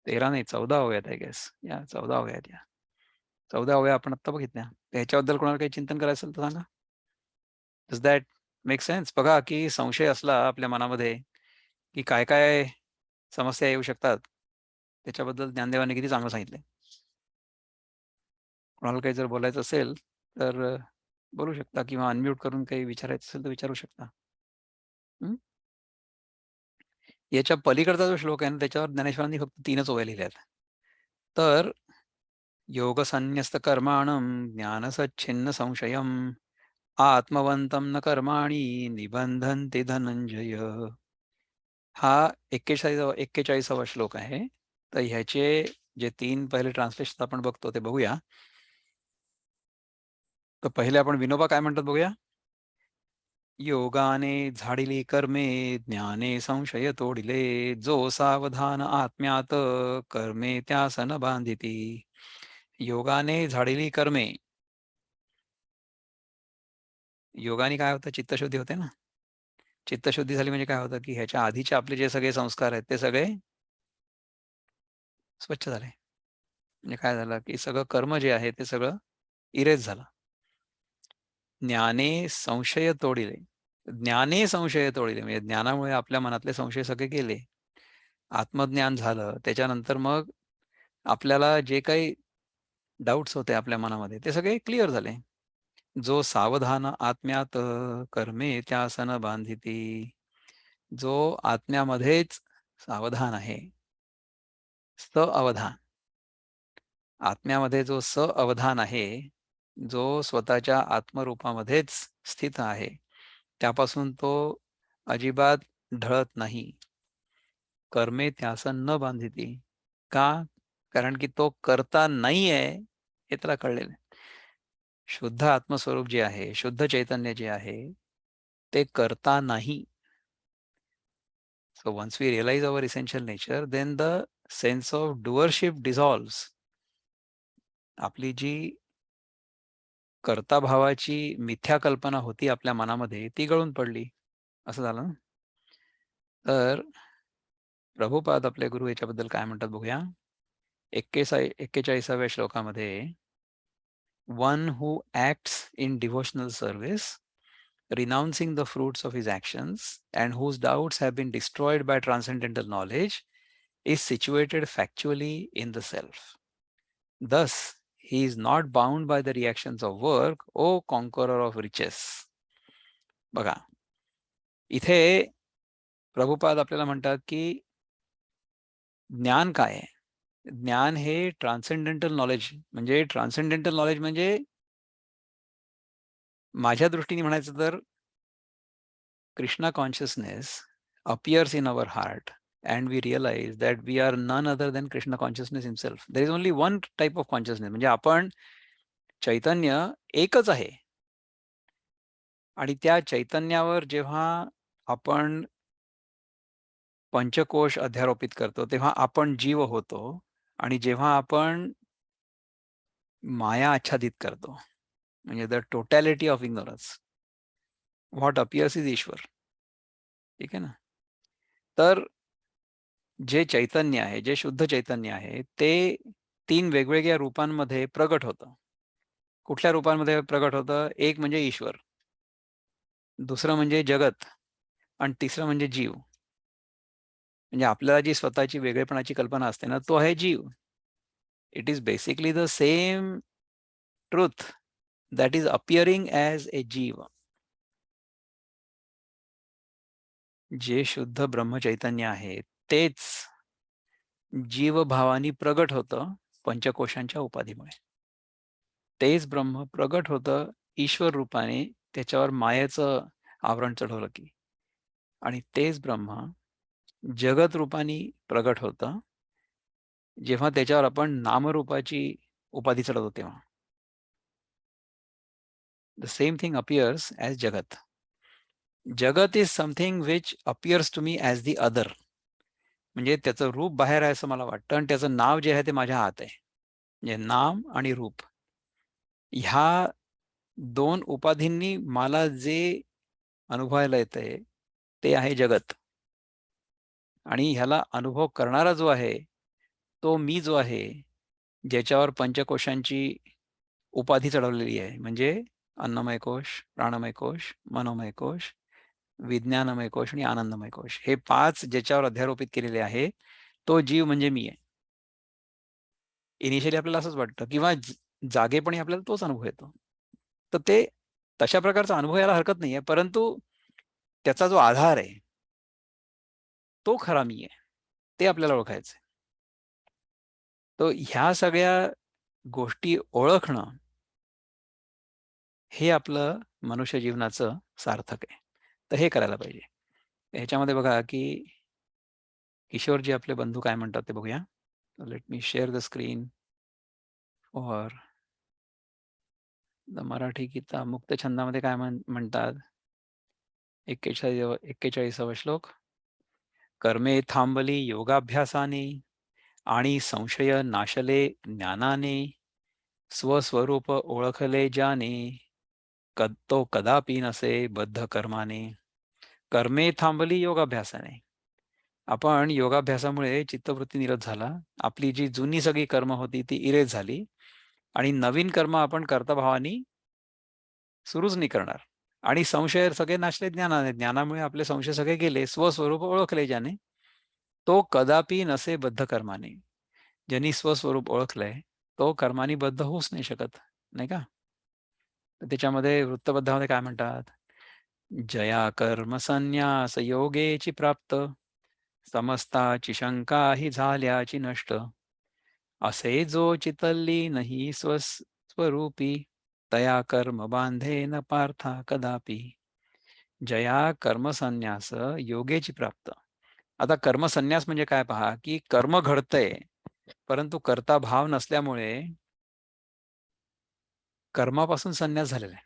13 नाही, 14 ओव्या आहेत आय गेस. या 14 ओव्या आहेत या. 14 ओव्या आपण आत्ता बघितल्या. तर ह्याच्याबद्दल कोणाला काही चिंतन करायचं असेल तर सांगा. Does that make sense? बघा की संशय असला आपल्या मनामध्ये, की काय-काय समस्या येऊ शकतात. त्याच्याबद्दल ज्ञानदेवांनी किती चांगलं सांगितलंय. कोणाला काही जर बोलायचं असेल तर बोलू शकता किंवा अनम्यूट करून काही विचारायचं असेल तर विचारू शकता. हं. याच्या पलीकडचा जो श्लोक आहे ना, त्याच्यावर ज्ञानेश्वरांनी फक्त 3च ओव्या लिहिल्या आहेत. तर योगसन्न्यस्तकर्माणं ज्ञानसच्छिन्न संशयम् आत्मवन्तं न कर्माणि निबंधन्ते धनंजय. हा 41वा श्लोक आहे. तर ह्याचे जे 3 पहिले ट्रान्सलेशन आपण बघतो ते बघूया. तर पहिले आपण विनोबा काय म्हणतात बघूया. योगाने झाडिली कर्मे ज्ञाने संशय तोडिले, जो सावधान आत्म्यात कर्मे त्यास न बांधिती. योगाने झाडिली कर्मे. योगाने काय होतं? चित्तशुद्धी होते ना. चित्तशुद्धी झाली म्हणजे काय होतं, की ह्याच्या आधीचे आपले जे सगळे संस्कार आहेत ते सगळे स्वच्छ झाले. म्हणजे काय झालं, की सगळं कर्म जे आहे ते सगळं इरेज झालं. ज्ञाने संशय तोडिले. ज्ञाने संशय तोडिले म्हणजे ज्ञानामुळे आपल्या मनातले संशय सगळे गेले. आत्मज्ञान झालं. त्याच्यानंतर मग आपल्याला जे काही डाउट्स होते आपल्या मनामध्ये ते सगळे क्लिअर झाले. जो सावधान आत्म्यात कर्मे त्यासन बांधिती. जो आत्म्यामध्येच सावधान आहे. अवधान. आत्म्यामध्ये जो अवधान आहे, जो स्वतःच्या आत्मरूपामध्येच स्थित आहे, त्यापासून तो अजिबात ढळत नाही. कर्मे त्यास न बांधिती. का? कारण की तो करता नाही आहे, हे त्याला कळलेलं आहे. शुद्ध आत्मस्वरूप जे आहे, शुद्ध चैतन्य जे आहे, ते करता नाही. So once we realize our essential nature, then the sense of doership dissolves. आपली जी कर्ता भावाची मिथ्या कल्पना होती आपल्या मनामध्ये, ती गळून पडली. असं झालं ना? तर प्रभुपाद आपले गुरु याच्याबद्दल काय म्हणतात बघूया. 41व्या श्लोकामध्ये, one who acts in devotional service, renouncing the fruits of his actions, and whose doubts have been destroyed by transcendental knowledge, is situated factually in the self. Thus, he is not bound by the reactions of work, O conqueror of riches. बघा, इथे प्रभुपाद आपल्याला म्हणतात की ज्ञान काय आहे? ज्ञान हे ट्रान्सेंडेंटल नॉलेज म्हणजे माझ्या दृष्टीने म्हणायचं तर Krishna consciousness appears in our heart and we realize that we are none other than Krishna consciousness himself. There is only one type of consciousness. म्हणजे आपण चैतन्य एकच आहे आणि त्या चैतन्यावर जेव्हा आपण पंचकोश अध्यारोपित करतो, तेव्हा आपण जीव होतो आणि जेव्हा आपण माया आच्छादित करतो. म्हणजे the totality of ignorance. What appears is Ishwara. ठीक आहे ना? तर जे चैतन्य आहे, जे शुद्ध चैतन्य आहे, ते 3 वेगवेगळ्या रूपांमध्ये प्रगट होतं. कुठल्या रूपांमध्ये प्रगट होतं? एक म्हणजे ईश्वर, दुसरं म्हणजे जगत आणि तिसरं म्हणजे जीव. म्हणजे आपल्याला जी स्वतःची वेगळेपणाची कल्पना असते ना, तो आहे जीव. It is basically the same truth that is appearing as a jiva. जे शुद्ध ब्रह्मचैतन्य आहे, तेच जीवभावानी प्रगट होतं पंचकोशांच्या उपाधीमुळे. तेच ब्रह्म प्रगट होतं ईश्वर रूपाने त्याच्यावर मायेचं आवरण चढवलं की. आणि तेच ब्रह्म जगत रूपाने प्रगट होतं, जेव्हा त्याच्यावर आपण नामरूपाची उपाधी चढवतो तेव्हा. The same thing appears as जगत. जगत is something which appears to me as the other. म्हणजे त्याचं रूप बाहेर आहे असं मला वाटतं आणि त्याचं नाव जे आहे ते माझ्या हात आहे. म्हणजे नाम आणि रूप ह्या 2 उपाधींनी मला जे अनुभवायला येतंय, ते आहे जगत. आणि ह्याला अनुभव करणारा जो आहे, तो मी जो आहे, ज्याच्यावर पंचकोशांची उपाधी चढवलेली आहे. म्हणजे अन्नमय कोश, प्राणमय कोश, मनोमय कोश, विज्ञानमय कोश आणि आनंदमय कोश. हे 5 ज्याच्यावर अध्यारोपित केलेले आहे, तो जीव म्हणजे मी आहे. इनिशियली आपल्याला असंच वाटतं किंवा जागेपणी आपल्याला तोच अनुभव येतो. तर ते तशा प्रकारचा अनुभव यायला हरकत नाहीये, परंतु त्याचा जो आधार आहे, तो खरा मी आहे. ते आपल्याला ओळखायचं आहे. तर ह्या सगळ्या गोष्टी ओळखणं, हे आपलं मनुष्य जीवनाचं सार्थक आहे. तर हे करायला पाहिजे. ह्याच्यामध्ये बघा, की किशोरजी आपले बंधू काय म्हणतात ते बघूया. Let me share the screen for the Marathi Gita. मुक्त छंदामध्ये काय म्हणतात? 41वा श्लोक. कर्मे थांबली योगाभ्यासाने आणि संशय नाशले ज्ञानाने, स्वस्वरूप ओळखले ज्याने, तो कदापि नसे बद्ध कर्माने. कर्मे थांबली योगाभ्यासाने. आपण योगाभ्यासामुळे चित्तवृत्ती निरोध झाला. आपली जी जुनी सगळी कर्म होती ती इरेज झाली आणि नवीन कर्म आपण कर्ताभावानी सुरूच नाही करणार. आणि संशय सगळे नाशले ज्ञानाने. ज्ञानामुळे आपले संशय सगळे गेले. स्वस्वरूप ओळखले ज्याने, तो कदापि नसे बद्ध कर्माने. ज्यांनी स्वस्वरूप ओळखलंय, तो कर्मानी बद्ध होऊच नाही शकत, नाही का? तर त्याच्यामध्ये वृत्तबद्धामध्ये काय म्हणतात? जया कर्म संन्यास योगेची प्राप्त, समस्ताची शंका ही झाल्याची नष्ट. असे जो चितल्ली नाही स्वस्वरूपी, तया कर्म बांधे न पार्था कदापि. जया कर्मसन्यास योगेची प्राप्त. आता कर्मसन्यास म्हणजे काय पहा, की कर्म घडतंय, परंतु कर्ता भाव नसल्यामुळे कर्मापासून संन्यास झालेला आहे.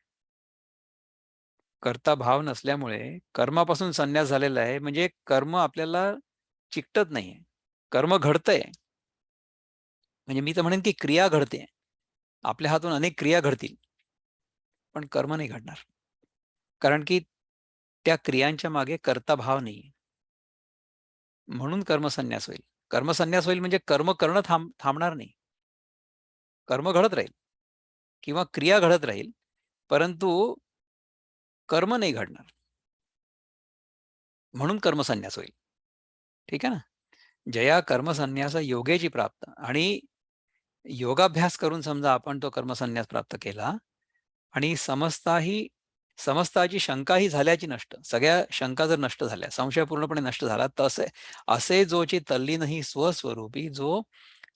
कर्ता भाव नसल्यामुळे कर्मापासून संन्यास झालेला आहे. म्हणजे कर्म आपल्याला चिकटत नाहीये. कर्म घडतंय. म्हणजे मी तर म्हणेन की क्रिया घडते. आपल्या हातून अनेक क्रिया घडतील, पण कर्म नाही घडणार. कारण की त्या क्रियांच्या मागे कर्ता भाव नाहीये. म्हणून कर्मसन्यास होईल. कर्मसन्यास होईल म्हणजे कर्म करणं थांबणार नाही. कर्म घडत राहील किंवा क्रिया घडत राहील, परंतु कर्म नाही घडणार. म्हणून कर्मसन्यास होईल. ठीक आहे ना? जया कर्मसन्यास योगेची प्राप्त. आणि योगाभ्यास करून समजा आपण तो कर्मसन्यास प्राप्त केला आणि समस्ताची शंकाही झाल्याची नष्ट. सगळ्या शंका जर नष्ट झाल्या, संशय पूर्णपणे नष्ट झाला, तसे असे जोची तल्लीनही स्वस्वरूपी, जो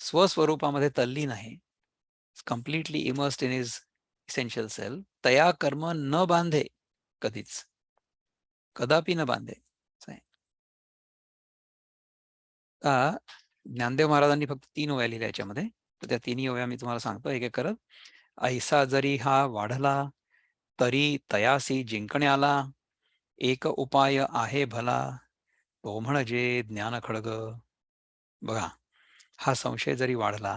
स्वस्वरूपामध्ये तल्लीन आहे, completely immersed in his essential self, तया कर्म न बांधे कधीच. कदापि न बांधे. असं आहे. आता ज्ञानदेव महाराजांनी फक्त 3 ओव्या लिहिल्या याच्यामध्ये. तर त्या तिन्ही ओव्या मी तुम्हाला सांगतो एक एक करत. ऐसा जरी हा वाढला, तरी तयासी जिंकण्याला, एक उपाय आहे भला, तो म्हणजे ज्ञान खड्ग. बघा, हा संशय जरी वाढला,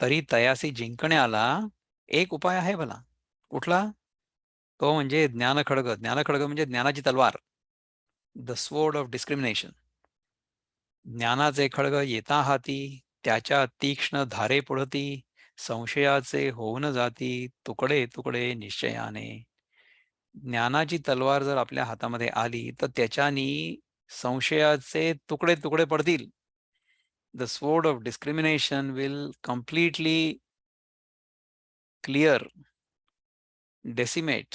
तरी तयासी जिंकण्याला एक उपाय आहे भला. कुठला? तो म्हणजे ज्ञानखड्ग. ज्ञानखड्ग म्हणजे ज्ञानाची तलवार. The sword of discrimination. ज्ञानाचे खड्ग येता हाती, त्याच्या तीक्ष्ण धारे पुढती, संशयाचे होऊन जाती तुकडे तुकडे निश्चयाने. ज्ञानाची तलवार जर आपल्या हातामध्ये आली तर त्याच्यानी संशयाचे तुकडे तुकडे पडतील. The sword of discrimination will completely clear, decimate,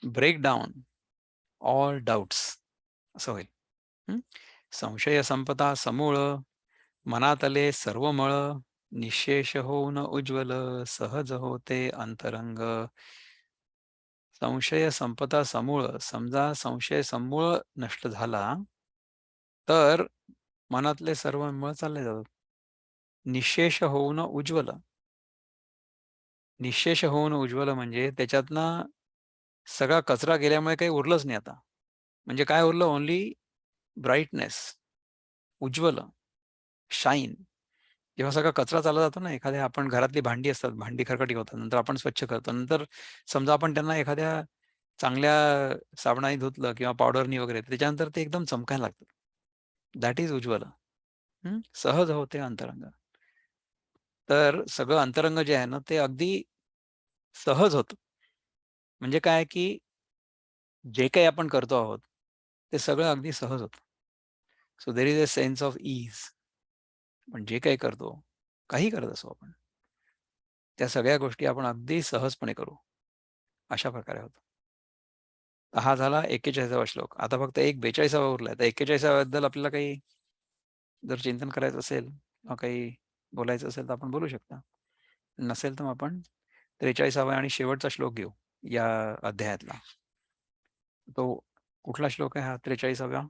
break down all doubts, असं होईल. हं? संशय संपता समूळ, मनातले सर्व मळ, निशेष होऊन उज्ज्वल, सहज होते अंतरंग. संशय संपता समूळ. समजा संशय समूळ नष्ट झाला तर मनातले सर्व मळ चालले जातात. निशेष होऊन उज्ज्वल. निशेष होऊन उज्ज्वल म्हणजे त्याच्यातनं सगळा कचरा गेल्यामुळे काही उरलंच नाही आता. म्हणजे काय उरलं? ओन्ली ब्राईटनेस, उज्ज्वल, शाईन. जेव्हा सगळा कचरा चालला जातो ना, एखाद्या आपण घरातली भांडी असतात, भांडी खरकटी होतात. नंतर आपण स्वच्छ करतो. नंतर समजा आपण त्यांना एखाद्या चांगल्या साबणाने धुतलं किंवा पावडरनी वगैरे, त्याच्यानंतर ते एकदम चमकायला लागतात. दॅट इज उज्ज्वल. सहज होते अंतरंग. तर सगळं अंतरंग जे आहे ना, ते अगदी सहज होतं. म्हणजे काय, की जे काही आपण करतो आहोत, ते सगळं अगदी सहज होतं. So there is a sense of ease. आपण जे काही करतो, काही करत असो आपण, त्या सगळ्या गोष्टी आपण अगदी सहजपणे करू. अशा प्रकारे होतं. हा झाला 41वा श्लोक. आता फक्त एक 42वा उरलाय. तर 41 बद्दल आपल्याला काही जर चिंतन करायचं असेल किंवा काही बोलायचं असेल तर आपण बोलू शकता. नसेल तर मग आपण 43वा आणि शेवटचा श्लोक घेऊ या अध्यायातला. तो कुठला श्लोक आहे हा 43वा?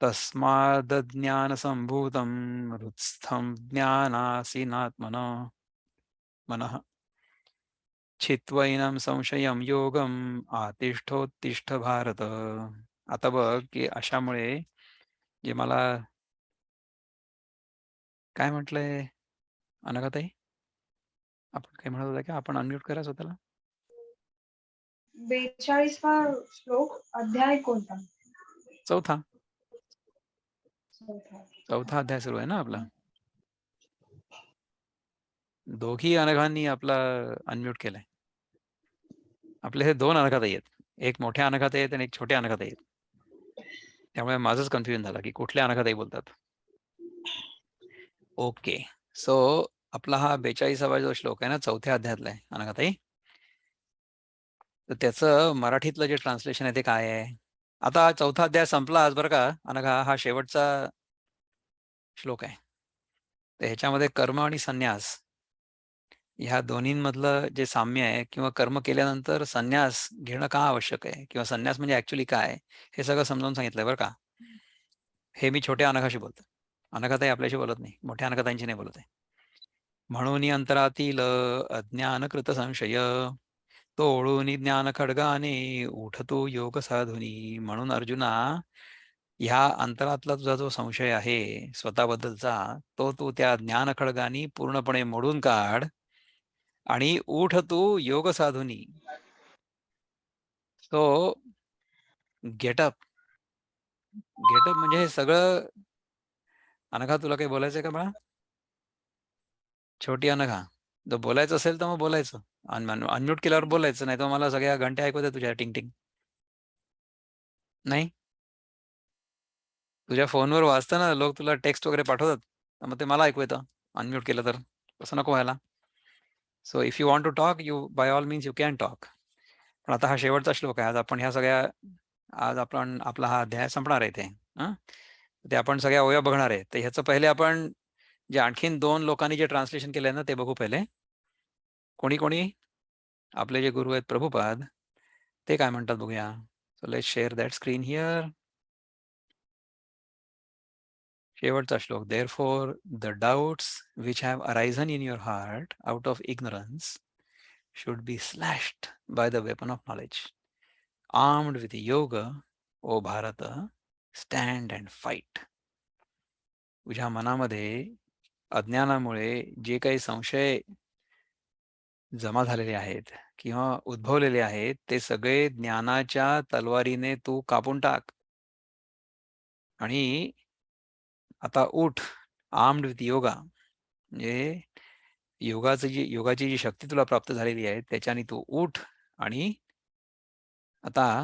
तस्मादज्ञानसम्भूतं हृत्स्थं ज्ञानासीनात्मनः मनः छित्त्वैनं संशयं योगम आतिष्ठोत्तिष्ठ भारत. आता बघ की अशामुळे जे मला काय म्हटलंय अनघाताई? आपण काय म्हणत होता की आपण अनम्यूट करा स्वतःला. 42वा श्लोक अध्याय कोणता? चौथा. चौथा. चौथा अध्याय सुरू आहे ना आपला. दोघी अनघांनी आपला अनम्यूट केलाय. आपले हे दोन अनघाताई आहेत. एक मोठ्या अनघाताई आहेत आणि एक छोट्या अनघाताई आहेत. त्यामुळे माझंच कन्फ्युजन झालं की कुठल्या अनघाताई बोलतात. ओके. सो आपला हा 42वा जो श्लोक आहे ना, चौथ्या अध्यायातला आहे अनघाताई. तर त्याचं मराठीतलं जे ट्रान्सलेशन आहे ते काय आहे? आता चौथा अध्याय संपला आज बरं का अनघा. हा शेवटचा श्लोक आहे. तर ह्याच्यामध्ये कर्म आणि संन्यास ह्या दोन्हींमधलं जे साम्य आहे किंवा कर्म केल्यानंतर संन्यास घेणं का आवश्यक आहे किंवा संन्यास म्हणजे ऍक्च्युली काय, हे सगळं समजावून सांगितलंय बरं का. हे मी छोट्या अनघाशी बोलतो. अनघाताई आपल्याशी बोलत नाही, मोठ्या अनघाताईंशी नाही बोलत आहे. म्हणून अंतरातील अज्ञानकृत संशय तोडून ज्ञान खड्गाने उठतो योग साधुनी. म्हणून अर्जुना, ह्या अंतरातला तुझा जो संशय आहे स्वतःबद्दलचा, तो तू त्या ज्ञान खड्गानी पूर्णपणे मोडून काढ आणि उठ तू योग साधुनी. So getup. गेटअप म्हणजे हे सगळं. अनघा तुला काही बोलायचंय का बाळा? छोटी अनघा, जर बोलायचं असेल तर मग बोलायचं. अनम्यूट केल्यावर बोलायचं, नाही तर मला सगळ्या घंट्या ऐकू दे तुझ्या टिंग टिंग. नाही, तुझ्या फोनवर वाचतं ना लोक, तुला टेक्स्ट वगैरे पाठवतात, मग ते मला ऐकू येतं अनम्यूट केलं तर. तसं नको व्हायला. So if you want to talk, you by all means you can talk. पण आता हा शेवटचा श्लोक आहे. आज आपण आपला हा अध्याय संपणार आहे. ते आपण सगळ्या ओव्या बघणार आहे. तर ह्याचं पहिले आपण जे आणखीन 2 लोकांनी जे ट्रान्सलेशन केलंय ना, ते बघू पहिले. कोणी कोणी? आपले जे गुरु आहेत प्रभुपाद, ते काय म्हणतात बघूया. So let's share that screen here. शेवटचा श्लोक. Therefore the doubts which have arisen in your heart out of ignorance should be slashed by the weapon of knowledge. Armed with yoga, O Bharata, stand and fight. तुझ्या मनामध्ये अज्ञानामुळे जे काही संशय जमा झालेले आहेत किंवा उद्भवलेले आहेत ते सगळे ज्ञानाच्या तलवारीने तू कापून टाक आणि आता उठ आर्म्ड विथ योगा म्हणजे योगाची जी शक्ती तुला प्राप्त झालेली आहे त्याच्याने तू उठ आणि आता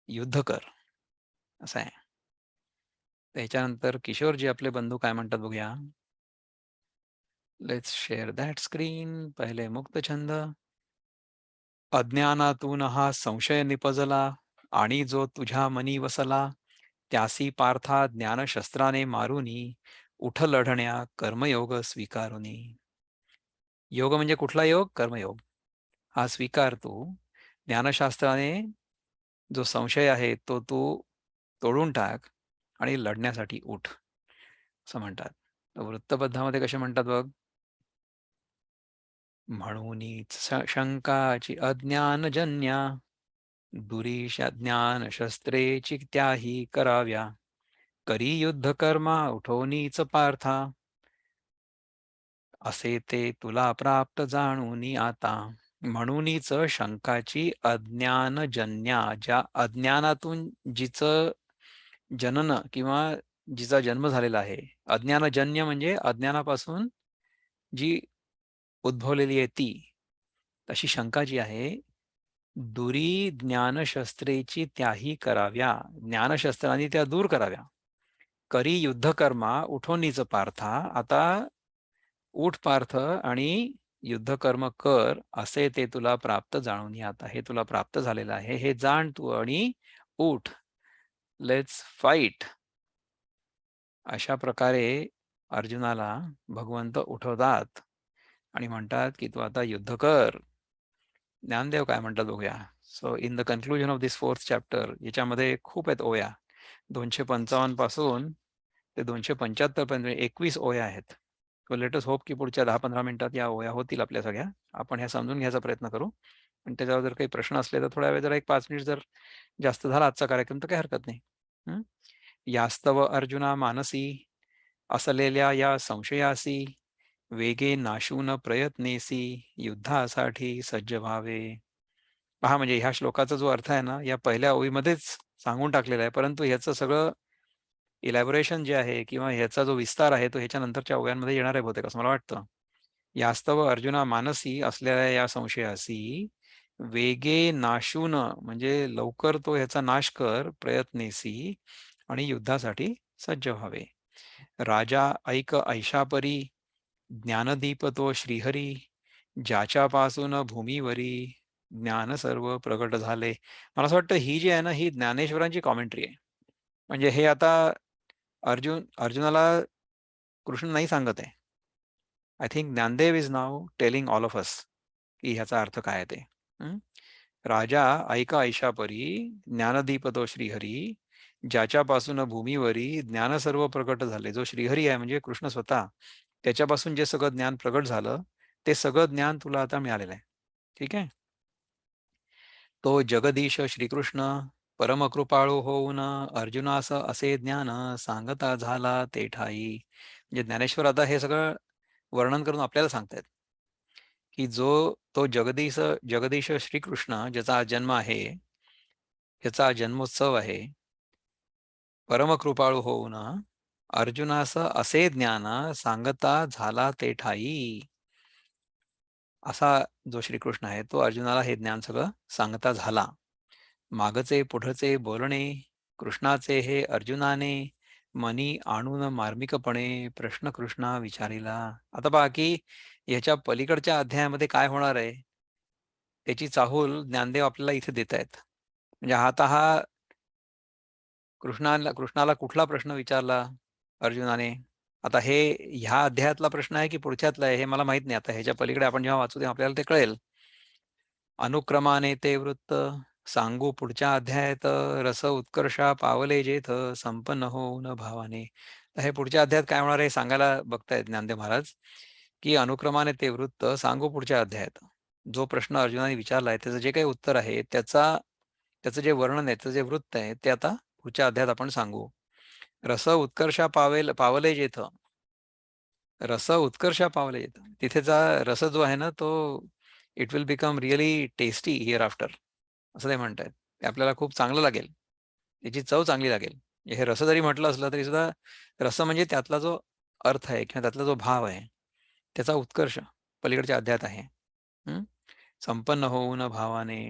युद्ध कर असं आहे. त्याच्यानंतर किशोरजी आपले बंधू काय म्हणतात बघूया. Let's share that screen. पहिले मुक्त छंद. अज्ञानातून हा संशय निपजला आणि जो तुझ्या मनी वसला त्यासी पार्था ज्ञानशस्त्राने मारुनी उठ लढण्या कर्मयोग स्वीकारुनी. योग म्हणजे कुठला योग? कर्मयोग. हा स्वीकार तू. ज्ञानशास्त्राने जो संशय आहे तो तू तोडून टाक आणि लढण्यासाठी उठ असं म्हणतात. वृत्तबद्धामध्ये कसे म्हणतात बघ. म्हणूनच शंकाची अज्ञानजन्या दुरीश ज्ञान शस्त्रेची त्याही कराव्या करी युद्ध कर्मा उठवणीच पार्था असे ते तुला प्राप्त जाणूनी आता. म्हणूनच शंकाची अज्ञानजन्या ज्या अज्ञानातून जिचं जनन किंवा जिचा जन्म झालेला आहे. अज्ञानजन्य म्हणजे अज्ञानापासून जी उद्भवलेली आहे ती. तशी शंका जी आहे दुरी ज्ञानशस्त्रेची त्याही कराव्या ज्ञानशस्त्रांनी त्या दूर कराव्या. करी युद्धकर्मा उठोनीच पार्था आता उठ पार्थ आणि युद्धकर्म कर असे ते तुला प्राप्त जाणून ये. आता हे तुला प्राप्त झालेलं आहे हे जाण तू आणि उठ. Let's fight. अशा प्रकारे अर्जुनाला भगवंत उठवतात आणि म्हणतात की तू आता युद्ध कर. ज्ञानदेव काय म्हणतात बघूया. So in the conclusion of this 4th chapter याच्यामध्ये खूप आहेत ओया. 255 पासून ते 275 पर्यंत 21 ओया आहेत. सो लेट अस होप की पुढच्या 10-15 मिनिटात या ओया होतील आपल्या सगळ्या. आपण ह्या समजून घ्यायचा प्रयत्न करू. आणि त्याच्यावर जर काही प्रश्न असले तर थोड्या वेळ जरा 1-5 मिनिट जर जास्त झाला आजचा कार्यक्रम तर काही हरकत नाही. यास्तव अर्जुना मानसी असलेल्या या संशयासी वेगे नाशून प्रयत्नेसी युद्धासाठी सज्ज व्हावे. पहा म्हणजे ह्या श्लोकाचा जो अर्थ आहे ना या पहिल्या ओळीमध्येच सांगून टाकलेला आहे परंतु ह्याचं सगळं इलॅबोरेशन जे आहे किंवा ह्याचा जो विस्तार आहे तो ह्याच्या नंतरच्या ओव्यांमध्ये येणार आहे बहुतेक असं मला वाटतं. यास्तव अर्जुना मानसी असलेल्या या संशयासी वेगे नाशून म्हणजे लवकर तो ह्याचा नाश कर प्रयत्नेसी आणि युद्धासाठी सज्ज व्हावे. राजा ऐक ऐशापरी ज्ञानदीप तो श्रीहरी ज्याच्यापासून भूमीवरी ज्ञान सर्व प्रगट झाले. मला असं वाटतं ही जी आहे ना ही ज्ञानेश्वरांची कॉमेंट्री आहे. म्हणजे हे आता अर्जुनाला कृष्ण नाही सांगत आहे. I think Dnyandev is now telling all of us की ह्याचा अर्थ काय आहे ते. राजा ऐका ऐशापरी ज्ञानदीप तो श्रीहरी ज्याच्यापासून भूमीवरी ज्ञान सर्व प्रगट झाले. जो श्रीहरी आहे म्हणजे कृष्ण स्वतः त्याच्यापासून जे सगळं ज्ञान प्रगट झालं ते सगळं ज्ञान तुला आता मिळालेलं आहे. ठीक आहे. तो जगदीश श्रीकृष्ण परमकृपाळू होऊन अर्जुनास असे ज्ञान सांगता झाला ते ठाई. म्हणजे ज्ञानेश्वर आता हे सगळं वर्णन करून आपल्याला सांगतायत की जो तो जगदीश श्रीकृष्ण ज्याचा आज जन्म आहे ह्याचा जन्मोत्सव आहे परमकृपाळू होऊन अर्जुनास असे ज्ञान सांगता झाला ते ठाई. असा जो श्रीकृष्ण आहे तो अर्जुनाला हे ज्ञान सगळं सांगता झाला. मागचे पुढचे बोलणे कृष्णाचे हे अर्जुनाने मनी आणून मार्मिकपणे प्रश्न कृष्णा विचारिला. आता पहा की ह्याच्या पलीकडच्या अध्यायामध्ये काय होणार आहे त्याची चाहूल ज्ञानदेव आपल्याला इथे देत आहेत. म्हणजे आता हा कृष्णाला कुठला प्रश्न विचारला अर्जुनाने. आता हे ह्या अध्यायातला प्रश्न आहे की पुढच्यातला आहे हे मला माहित नाही. आता ह्याच्या पलीकडे आपण जेव्हा वाचू तेव्हा आपल्याला ते कळेल. अनुक्रमाने ते वृत्त सांगू पुढच्या अध्यायात रस उत्कर्षा पावले जेथ संपन्न होऊन भावाने. हे पुढच्या अध्यायात काय होणार आहे सांगायला बघतायत ज्ञानदेव महाराज की अनुक्रमाने ते वृत्त सांगू पुढच्या अध्यायात. जो प्रश्न अर्जुनाने विचारलाय त्याचं जे काही उत्तर आहे त्याचं जे वर्णन आहे त्याचं जे वृत्त आहे ते आता पुढच्या अध्यायात आपण सांगू. रस उत्कर्षा पावले जेथ रस उत्कर्षा पावले येत. तिथेचा रस जो आहे ना तो it will become really tasty here after, असं ते म्हणतायत. ते आपल्याला खूप चांगलं लागेल. त्याची चव चांगली लागेल. हे रस जरी म्हटलं असलं तरी सुद्धा रस म्हणजे त्यातला जो अर्थ आहे किंवा त्यातला जो भाव आहे, त्याचा उत्कर्ष पलीकडच्या अध्यायात आहे. हं. संपन्न होऊन भावाने,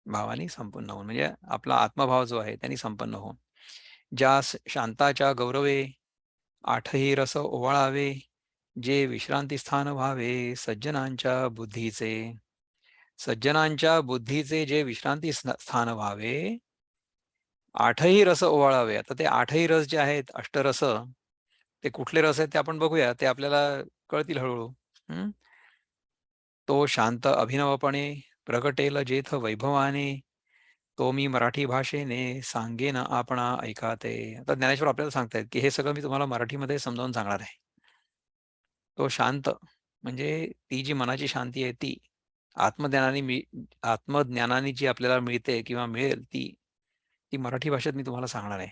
भावाने संपन्न होऊन म्हणजे आपला आत्मभाव जो आहे त्यांनी संपन्न होऊन. ज्यास शांताच्या गौरवे आठही रस ओवाळावे, जे विश्रांती स्थान व्हावे सज्जनांच्या बुद्धीचे. सज्जनांच्या बुद्धीचे जे विश्रांती स्थान व्हावे, आठही रस ओवाळावे. आता ते आठही रस जे आहेत, अष्टरस, ते कुठले रस आहेत ते आपण बघूया. ते आपल्याला कळतील हळूहळू. हं. तो शांत अभिनवपणे प्रगटेल जेथ वैभवाने, तो मी मराठी भाषेने सांगेन आपणा ऐका ते. आता ज्ञानेश्वर आपल्याला सांगतायत की हे सगळं मी तुम्हाला मराठीमध्ये समजावून सांगणार आहे. तो शांत म्हणजे ती जी मनाची शांती आहे ती आत्मज्ञानाने आत्मज्ञानाने जी आपल्याला मिळते किंवा मिळेल ती ती मराठी भाषेत मी तुम्हाला सांगणार आहे.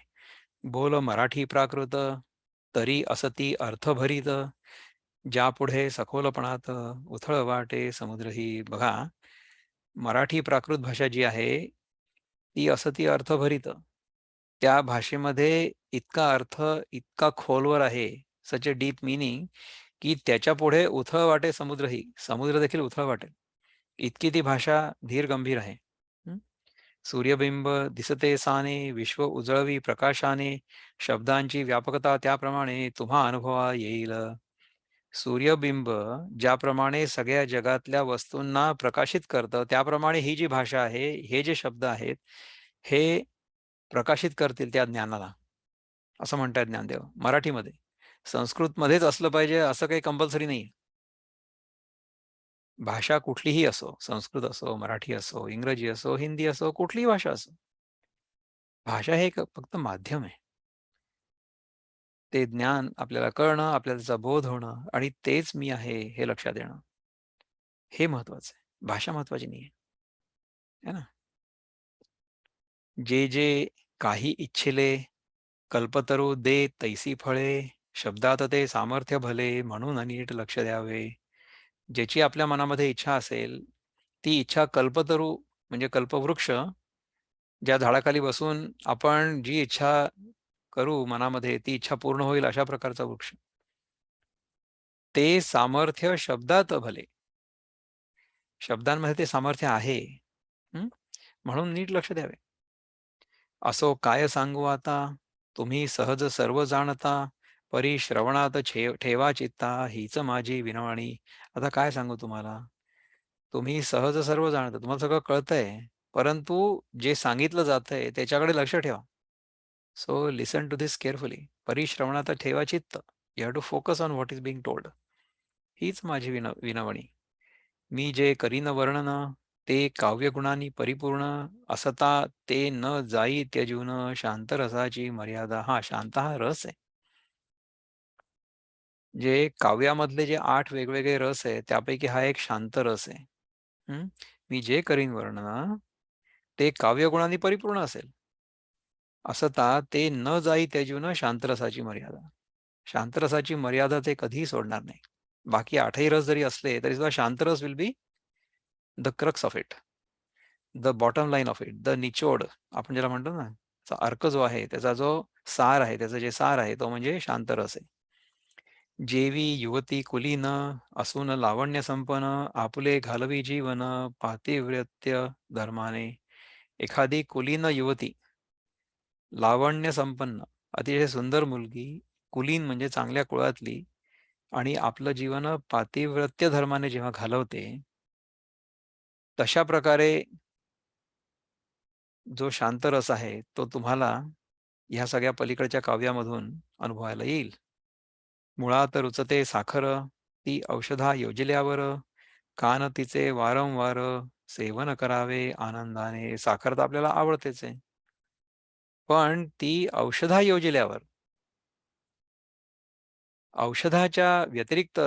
बोल मराठी प्राकृत तरी असती अर्थभरीत, ज्यापुढे सखोलपणात उथळ वाटे समुद्र ही. बघा, मराठी प्राकृत भाषा जी आहे ती असती अर्थभरीत. त्या भाषेमध्ये इतका अर्थ इतका खोलवर आहे, सच अ डीप मिनिंग, की त्याच्या पुढे उथळ वाटे समुद्रही, समुद्र देखील उथळ वाटेल, इतकी ती भाषा धीर गंभीर आहे. हं? सूर्यबिंब दिसते साने, विश्व उजळवी प्रकाशाने, शब्दांची व्यापकता त्याप्रमाणे तुम्हा अनुभवा येईल. सूर्यबिंब ज्याप्रमाणे सगळ्या जगातल्या वस्तूंना प्रकाशित करतं, त्याप्रमाणे ही जी भाषा आहे, हे जे शब्द आहेत, हे प्रकाशित करतील त्या ज्ञानाला, असं म्हणतायत ज्ञानदेव मराठीमध्ये. संस्कृतमध्येच असलं पाहिजे असं काही कंपल्सरी नाही. भाषा कुठलीही असो, संस्कृत असो, मराठी असो, इंग्रजी असो, हिंदी असो, कुठलीही भाषा असो. भाषा हे एक फक्त माध्यम आहे. ते ज्ञान आपल्याला कळणं, आपल्याला त्याचा बोध होणं आणि तेच मी आहे हे लक्षात येणं. हे महत्वाचं आहे. भाषा महत्वाची नाहीये. है ना? जे जे काही इच्छिले कल्पतरू दे तैसी फळे, शब्दात ते सामर्थ्य भले म्हणून नीट लक्ष द्यावे. ज्याची आपल्या मनामध्ये इच्छा असेल, ती इच्छा कल्पतरू म्हणजे कल्पवृक्ष, ज्या झाडाखाली बसून आपण जी इच्छा करू मनामध्ये, ती इच्छा पूर्ण होईल अशा प्रकारचा वृक्ष. ते सामर्थ्य शब्दात भले. शब्दांमध्ये ते सामर्थ्य आहे. हं? म्हणून नीट लक्ष द्यावे. असो काय सांगू आता, तुम्ही सहज सर्व जाणता, परी श्रवणात ठेवा चित्ता, हीच माझी विनवणी. आता काय सांगू तुम्हाला? तुम्ही सहज सर्व जाणता, तुम्हाला सगळं कळतंय, परंतु जे सांगितलं जातंय त्याच्याकडे लक्ष ठेवा. So listen to this carefully. परी श्रवणात ठेवा चित्त. You have to focus on what is being told. हीच माझी विनवणी. मी जे करीन वर्णन, ते काव्यगुणांनी परिपूर्ण असता, ते न जाई त्यजून शांत रसाची मर्यादा. हा शांत हा रस आहे. जे काव्यामधले जे 8 वेगवेगळे रस आहे त्यापैकी हा एक शांत रस आहे. हं? मी जे करीन वर्णन ते काव्यगुणांनी परिपूर्ण असेल. असता ते न जाई त्यजून शांतरसाची मर्यादा. शांतरसाची मर्यादा ते कधीही सोडणार नाही. बाकी 8ही रस जरी असले तरी सुद्धा shantarasa will be the crux of it, the bottom line of it, the निचोड आपण ज्याला म्हणतो ना, त्याचा अर्क जो आहे, त्याचा जो सार आहे, त्याचं जे सार आहे तो म्हणजे शांतरस आहे. जेवी युवती कुलीन असून लावण्य संपन्न, आपुले घालवी जीवन पातिव्रत्य धर्माने. एखादी कुलीन युवती, लावण्य संपन्न, अतिशय सुंदर मुलगी, कुलीन म्हणजे चांगल्या कुळातली, आणि आपलं जीवन पातिव्रत्य धर्माने जेव्हा घालवते, तशा प्रकारे जो शांत रस आहे तो तुम्हाला ह्या सगळ्या पलीकडच्या काव्यामधून अनुभवायला येईल. मुळात रुचते साखर, ती औषधा योजल्यावर, कान तिचे वारंवार सेवन करावे आनंदाने. साखर तर आपल्याला आवडतेच आहे, पण ती औषधा योजल्यावर, औषधाच्या व्यतिरिक्त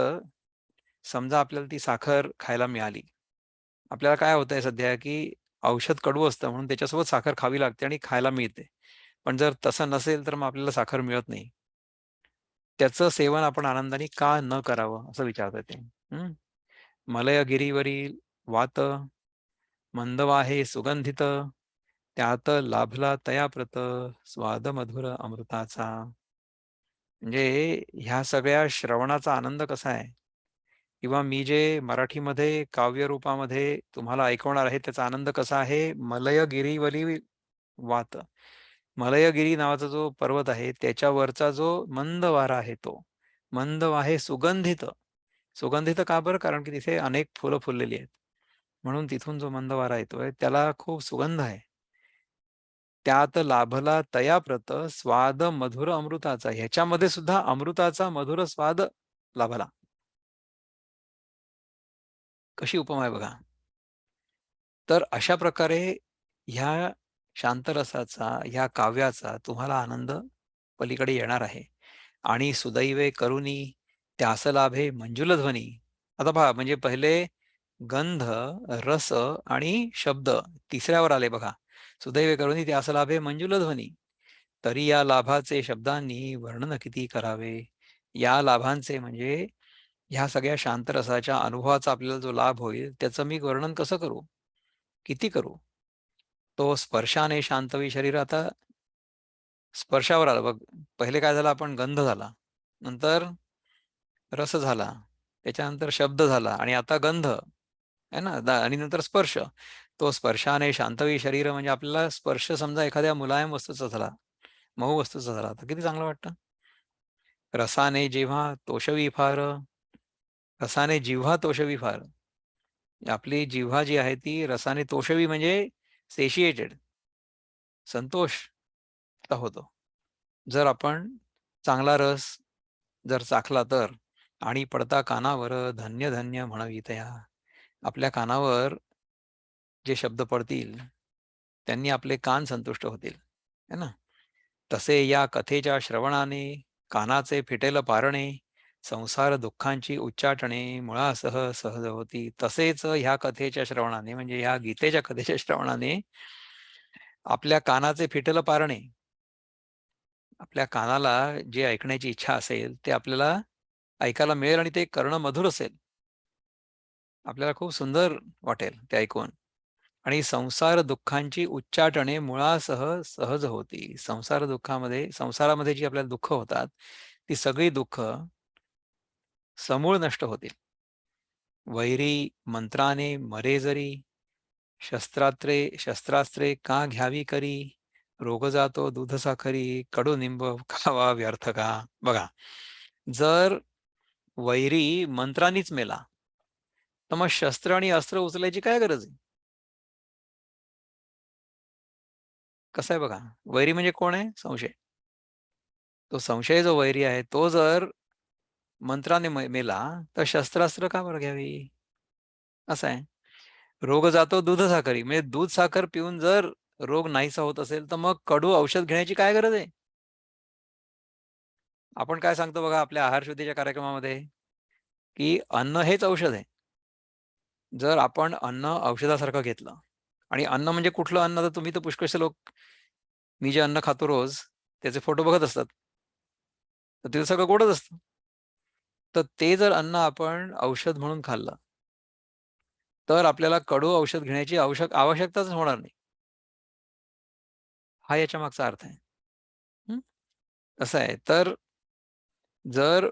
समजा आपल्याला ती साखर खायला मिळाली. आपल्याला काय होतंय सध्या, की औषध कडू असतं म्हणून त्याच्यासोबत साखर खावी लागते आणि खायला मिळते. पण जर तसं नसेल तर मग आपल्याला साखर मिळत नाही. त्याचं सेवन आपण आनंदाने का न करावं असं विचारतात ते. मलयगिरीवरील वात मंदवाहे सुगंधित, त्यात लाभला तयाप्रत स्वाद मधुर अमृताचा. म्हणजे ह्या सगळ्या श्रवणाचा आनंद कसा आहे, किंवा मी जे मराठीमध्ये काव्य रूपामध्ये तुम्हाला ऐकवणार आहे त्याचा आनंद कसा आहे. मलयगिरीवरील वात, मलयगिरी नावाचा जो पर्वत आहे त्याच्यावरचा जो मंद वारा आहे तो मंद आहे सुगंधित. सुगंधित का बरं? कारण की तिथे अनेक फुलं फुललेली आहेत, म्हणून तिथून जो मंद वारा येतोय त्याला खूप सुगंध आहे. त्यात लाभला तयाप्रत स्वाद मधुर अमृताचा, ह्याच्यामध्ये सुद्धा अमृताचा मधुर स्वाद लाभला. कशी उपमा आहे बघा. तर अशा प्रकारे ह्या शांतरसाचा, ह्या काव्याचा तुम्हाला आनंद पलीकडे येणार आहे. आणि सुदैवे करुणी त्यास लाभे मंजुल ध्वनी. आता पहा, म्हणजे पहिले गंध, रस आणि शब्द तिसऱ्यावर आले बघा. सुदैवे करुणी त्यास लाभे मंजुल ध्वनी, तरी या लाभाचे शब्दांनी वर्णन किती करावे. या लाभांचे म्हणजे ह्या सगळ्या शांतरसाच्या अनुभवाचा आपल्याला जो लाभ होईल त्याचं मी वर्णन कसं करू, किती करू. तो स्पर्शाने शांतवी शरीर. आता स्पर्शावर आलं बघ. पहिले काय झालं, आपण गंध झाला, नंतर रस झाला, त्याच्यानंतर शब्द झाला आणि आता गंध आहे ना, आणि नंतर स्पर्श. तो स्पर्शाने शांतवी शरीर म्हणजे आपल्याला स्पर्श समजा एखाद्या मुलायम वस्तूचा झाला, मऊ वस्तूचा झाला तर किती चांगलं वाटतं. रसाने जेव्हा तोषवी फार, रसाने जिव्हा तोषवी फार. आपली जिव्हा जी आहे ती रसाने तोषवी म्हणजे सेशिएटेड, संतोष होतो जर आपण चांगला रस जर चाखला तर. आणि पडता कानावर धन्य धन्य म्हणवितया. आपल्या कानावर जे शब्द पडतील त्यांनी आपले कान संतुष्ट होतील, है ना. तसे या कथेच्या श्रवणाने कानाचे फिटेल पारणे, संसार दुःखांची उच्चाटणे मुळासह सहज होती. तसेच ह्या कथेच्या श्रवणाने म्हणजे ह्या गीतेच्या कथेच्या श्रवणाने आपल्या कानाचे फिटेल पारणे, आपल्या कानाला जे ऐकण्याची इच्छा असेल ते आपल्याला ऐकायला मिळेल आणि ते करणं मधुर असेल. आपल्याला खूप सुंदर वाटेल ते ऐकून. आणि संसार दुःखांची उच्चाटणे मुळासह सहज होती. संसारामध्ये जी आपल्याला दुःख होतात ती सगळी दुःख समूळ नष्ट होतील. वैरी मंत्राने मरे जरी, शस्त्रास्त्रे का घ्यावी करी, रोग जातो दूध साखरी, कडुनिंब खावा व्यर्थ का. बघा, जर वैरी मंत्रांनीच मेला तर मग शस्त्र आणि अस्त्र उचलायची काय गरज आहे. कसं आहे बघा, वैरी म्हणजे कोण आहे? संशय. तो संशय जो वैरी आहे तो जर मंत्राने मेला तर शस्त्रास्त्र का बरं घ्यावी, असं आहे. रोग जातो दूध साखरी, म्हणजे दूध साखर पिऊन जर रोग नाहीसा होत असेल तर मग कडू औषध घेण्याची काय गरज आहे. आपण काय सांगतो बघा आपल्या आहार शुद्धीच्या कार्यक्रमामध्ये, की अन्न हेच औषध आहे. जर आपण अन्न औषधासारखं घेतलं, आणि अन्न म्हणजे कुठलं अन्न, तर तुम्ही तर पुष्कळसे लोक मी जे अन्न खातो रोज त्याचे फोटो बघत असतात, तर तिथं सगळं गोडच असतं. तर ते जर अन्न आपण औषध म्हणून खाल्लं तर आपल्याला कडू औषध घेण्याची आवश्यकताच होणार नाही. हा याच्या मागचा अर्थ आहे. हं? असं आहे. तर जर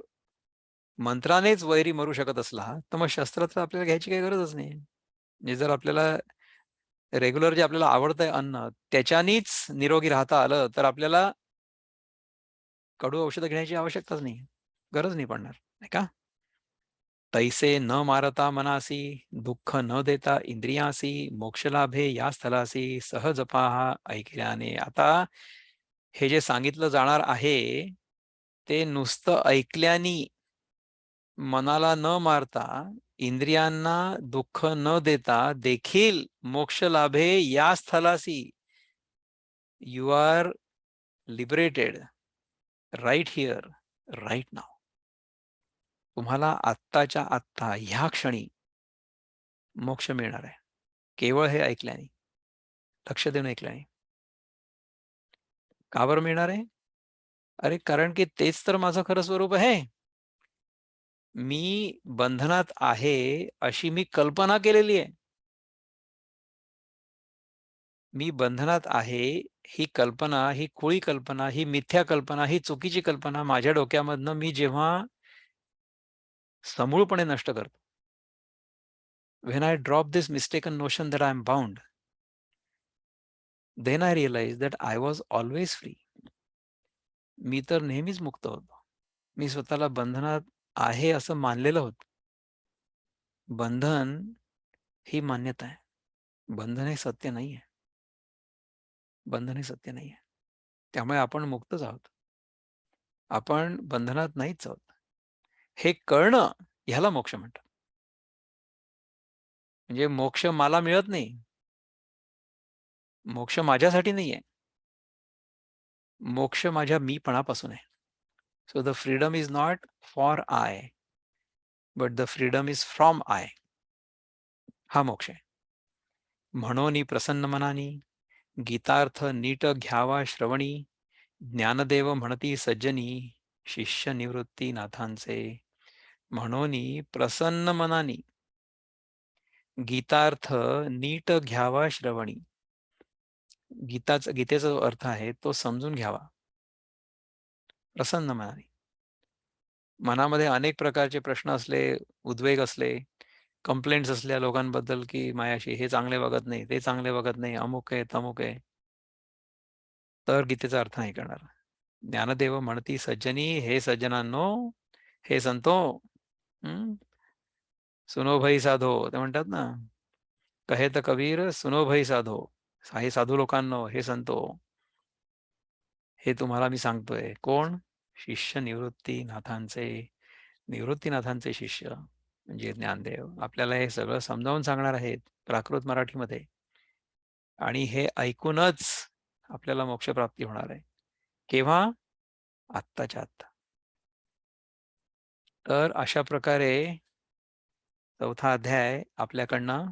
मंत्रानेच वैरी मरू शकत असला तर मग शस्त्र तर आपल्याला घ्यायची काही गरजच नाही. म्हणजे जर आपल्याला रेग्युलर जे आपल्याला आवडतंय अन्न त्याच्यानीच निरोगी राहता आलं तर आपल्याला कडू औषधं घेण्याची आवश्यकताच नाही, गरज नाही पडणार, नाही का. तैसे न मारता मनासी, दुःख न देता इंद्रियासी, मोक्ष लाभे या स्थलासी, सहज पहा ऐकल्याने. आता हे जे सांगितलं जाणार आहे ते नुसतं ऐकल्यानी, मनाला न मारता, इंद्रियांना दुःख न देता देखील मोक्ष लाभे या स्थलासी. You are liberated right here, right now. तुम्हाला आत्ताच्या आत्ता ह्या क्षणी मोक्ष मिळणार आहे, केवळ हे ऐकल्याने, लक्ष देऊन ऐकल्याने. का बरं मिळणार आहे? अरे कारण की तेच तर माझं खरं स्वरूप आहे. मी बंधनात आहे अशी मी कल्पना केलेली आहे. मी बंधनात आहे ही कल्पना, ही खुळी कल्पना, ही मिथ्या कल्पना, ही चुकीची कल्पना माझ्या डोक्यामधनं मी जेव्हा समूळपणे नष्ट करतो. When I drop this mistaken notion that I am bound, then I realized that I was always free. मी तर नेहमीच मुक्त होतो. मी स्वतःला बंधनात आहे असं मानलेलं होतं. बंधन ही मान्यता आहे. बंधन हे सत्य नाहीये. बंधन हे सत्य नाहीये. त्यामुळे आपण मुक्तच आहोत. आपण बंधनात नाहीच आहोत. हे कळणं ह्याला मोक्ष म्हणतात. म्हणजे मोक्ष मला मिळत नाही. मोक्ष माझ्यासाठी नाहीये. मोक्ष माझ्या मीपणापासून आहे. So the freedom is not for I, but the freedom is from I. हा मोक्ष आहे. म्हणून प्रसन्न मनानी गीतार्थ नीट घ्यावा श्रवणी, ज्ञानदेव म्हणती सज्जनी, शिष्य निवृत्ती नाथांचे. म्हणून प्रसन्न मनानी गीतार्थ नीट घ्यावा श्रवणी. गीतेचा जो अर्थ आहे तो समजून घ्यावा प्रसन्न मनाने. मनामध्ये अनेक प्रकारचे प्रश्न असले, उद्वेग असले, कंप्लेंट्स असल्या लोकांबद्दल की माझ्याशी हे चांगले वागत नाही, ते चांगले वागत नाही, अमुक आहे तमुक आहे, तर गीतेचा अर्थ नाही करणार. ज्ञानदेव म्हणती सज्जनी, हे सज्जनांनो, हे संतो, सुनो भाई साधो. ते म्हणतात ना, कहे तर कबीर सुनो भाई साधो. हे साधू लोकांनो, हे संतो, हे तुम्हाला मी सांगतोय. कोण? शिष्य निवृत्तीनाथांचे. निवृत्तीनाथांचे शिष्य म्हणजे ज्ञानदेव आपल्याला हे सगळं समजावून सांगणार आहेत प्राकृत मराठीमध्ये. आणि हे ऐकूनच आपल्याला मोक्षप्राप्ती होणार आहे. केव्हा? आत्ताच्या आत्ता. तर अशा प्रकारे चौथा अध्याय आपल्याकडनं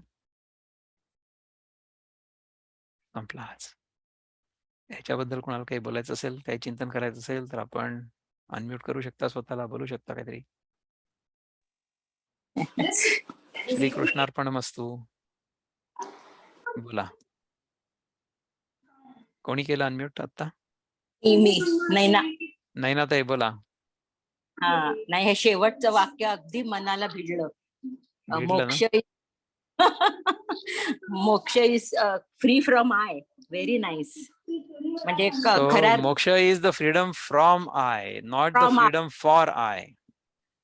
संपला आज. ह्याच्याबद्दल कोणाला काही बोलायचं असेल, काही चिंतन करायचं असेल तर आपण अनम्यूट करू शकता, स्वतःला बोलू शकता काहीतरी. श्रीकृष्णार्पणमस्तु. बोला. कोणी केलं अनम्यूट आता? मी नाही ना. नाही ना ताई, बोला. हा नाही, हे शेवटचं वाक्य अगदी मनाला भिडलं. भिडलं ना? Moksha moksha is free from I. Very nice. म्हणजे खऱ्या moksha is the freedom from I, not the From I. Freedom for I.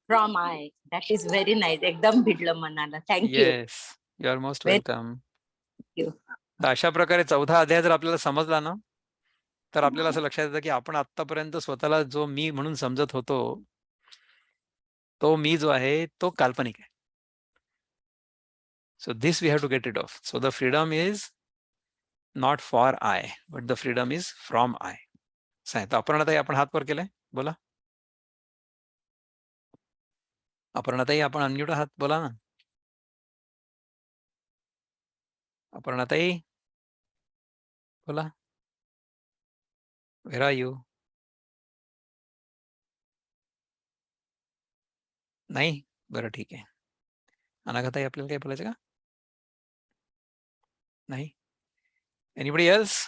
From I. That is very nice. एकदम भिडलं मनाला. Thank you. Yes, you are most Very- welcome. you. तर अशा प्रकारे चौथा अध्याय जर आपल्याला समजला ना, तर आपल्याला असं लक्षात येतं की आपण आतापर्यंत स्वतःला जो मी म्हणून समजत होतो, तो मी जो आहे तो काल्पनिक आहे. So this we have to get it off. So the freedom is not for I, but the freedom is from I. तर अपर्णाताई, आपण हात वर केलाय, बोला. अपर्णाताई, आपण अनम्यूट आहात, बोला ना. अपर्णाताई, बोला. वेर आर यू? नाही? बरं, ठीक आहे. अनाघाताई, आपल्याला काही बोलायचं का? नाही? Anybody else?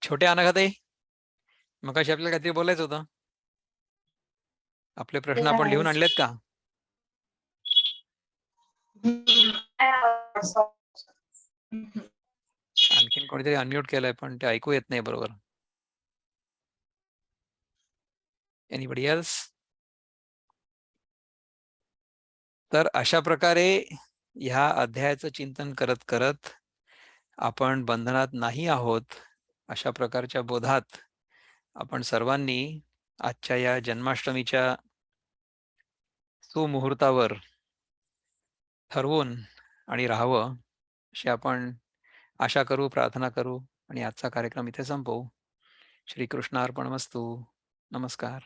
छोट्या अनाघाताई, मगाशी आपल्याला काहीतरी बोलायचं होतं. आपले प्रश्न आपण लिहून आणलेत का? आणखीन कोणीतरी अनम्यूट केलंय पण ते ऐकू येत नाही बरोबर. Anybody else? तर अशा प्रकारे ह्या अध्यायाचं चिंतन करत करत आपण बंधनात नाही आहोत अशा प्रकारच्या बोधात आपण सर्वांनी आजच्या या जन्माष्टमीच्या सुमुहूर्तावर ठरवून आणि राहावं अशी आपण आशा करू, प्रार्थना करू आणि आजचा कार्यक्रम इथे संपवू. श्रीकृष्णार्पणमस्तु. नमस्कार.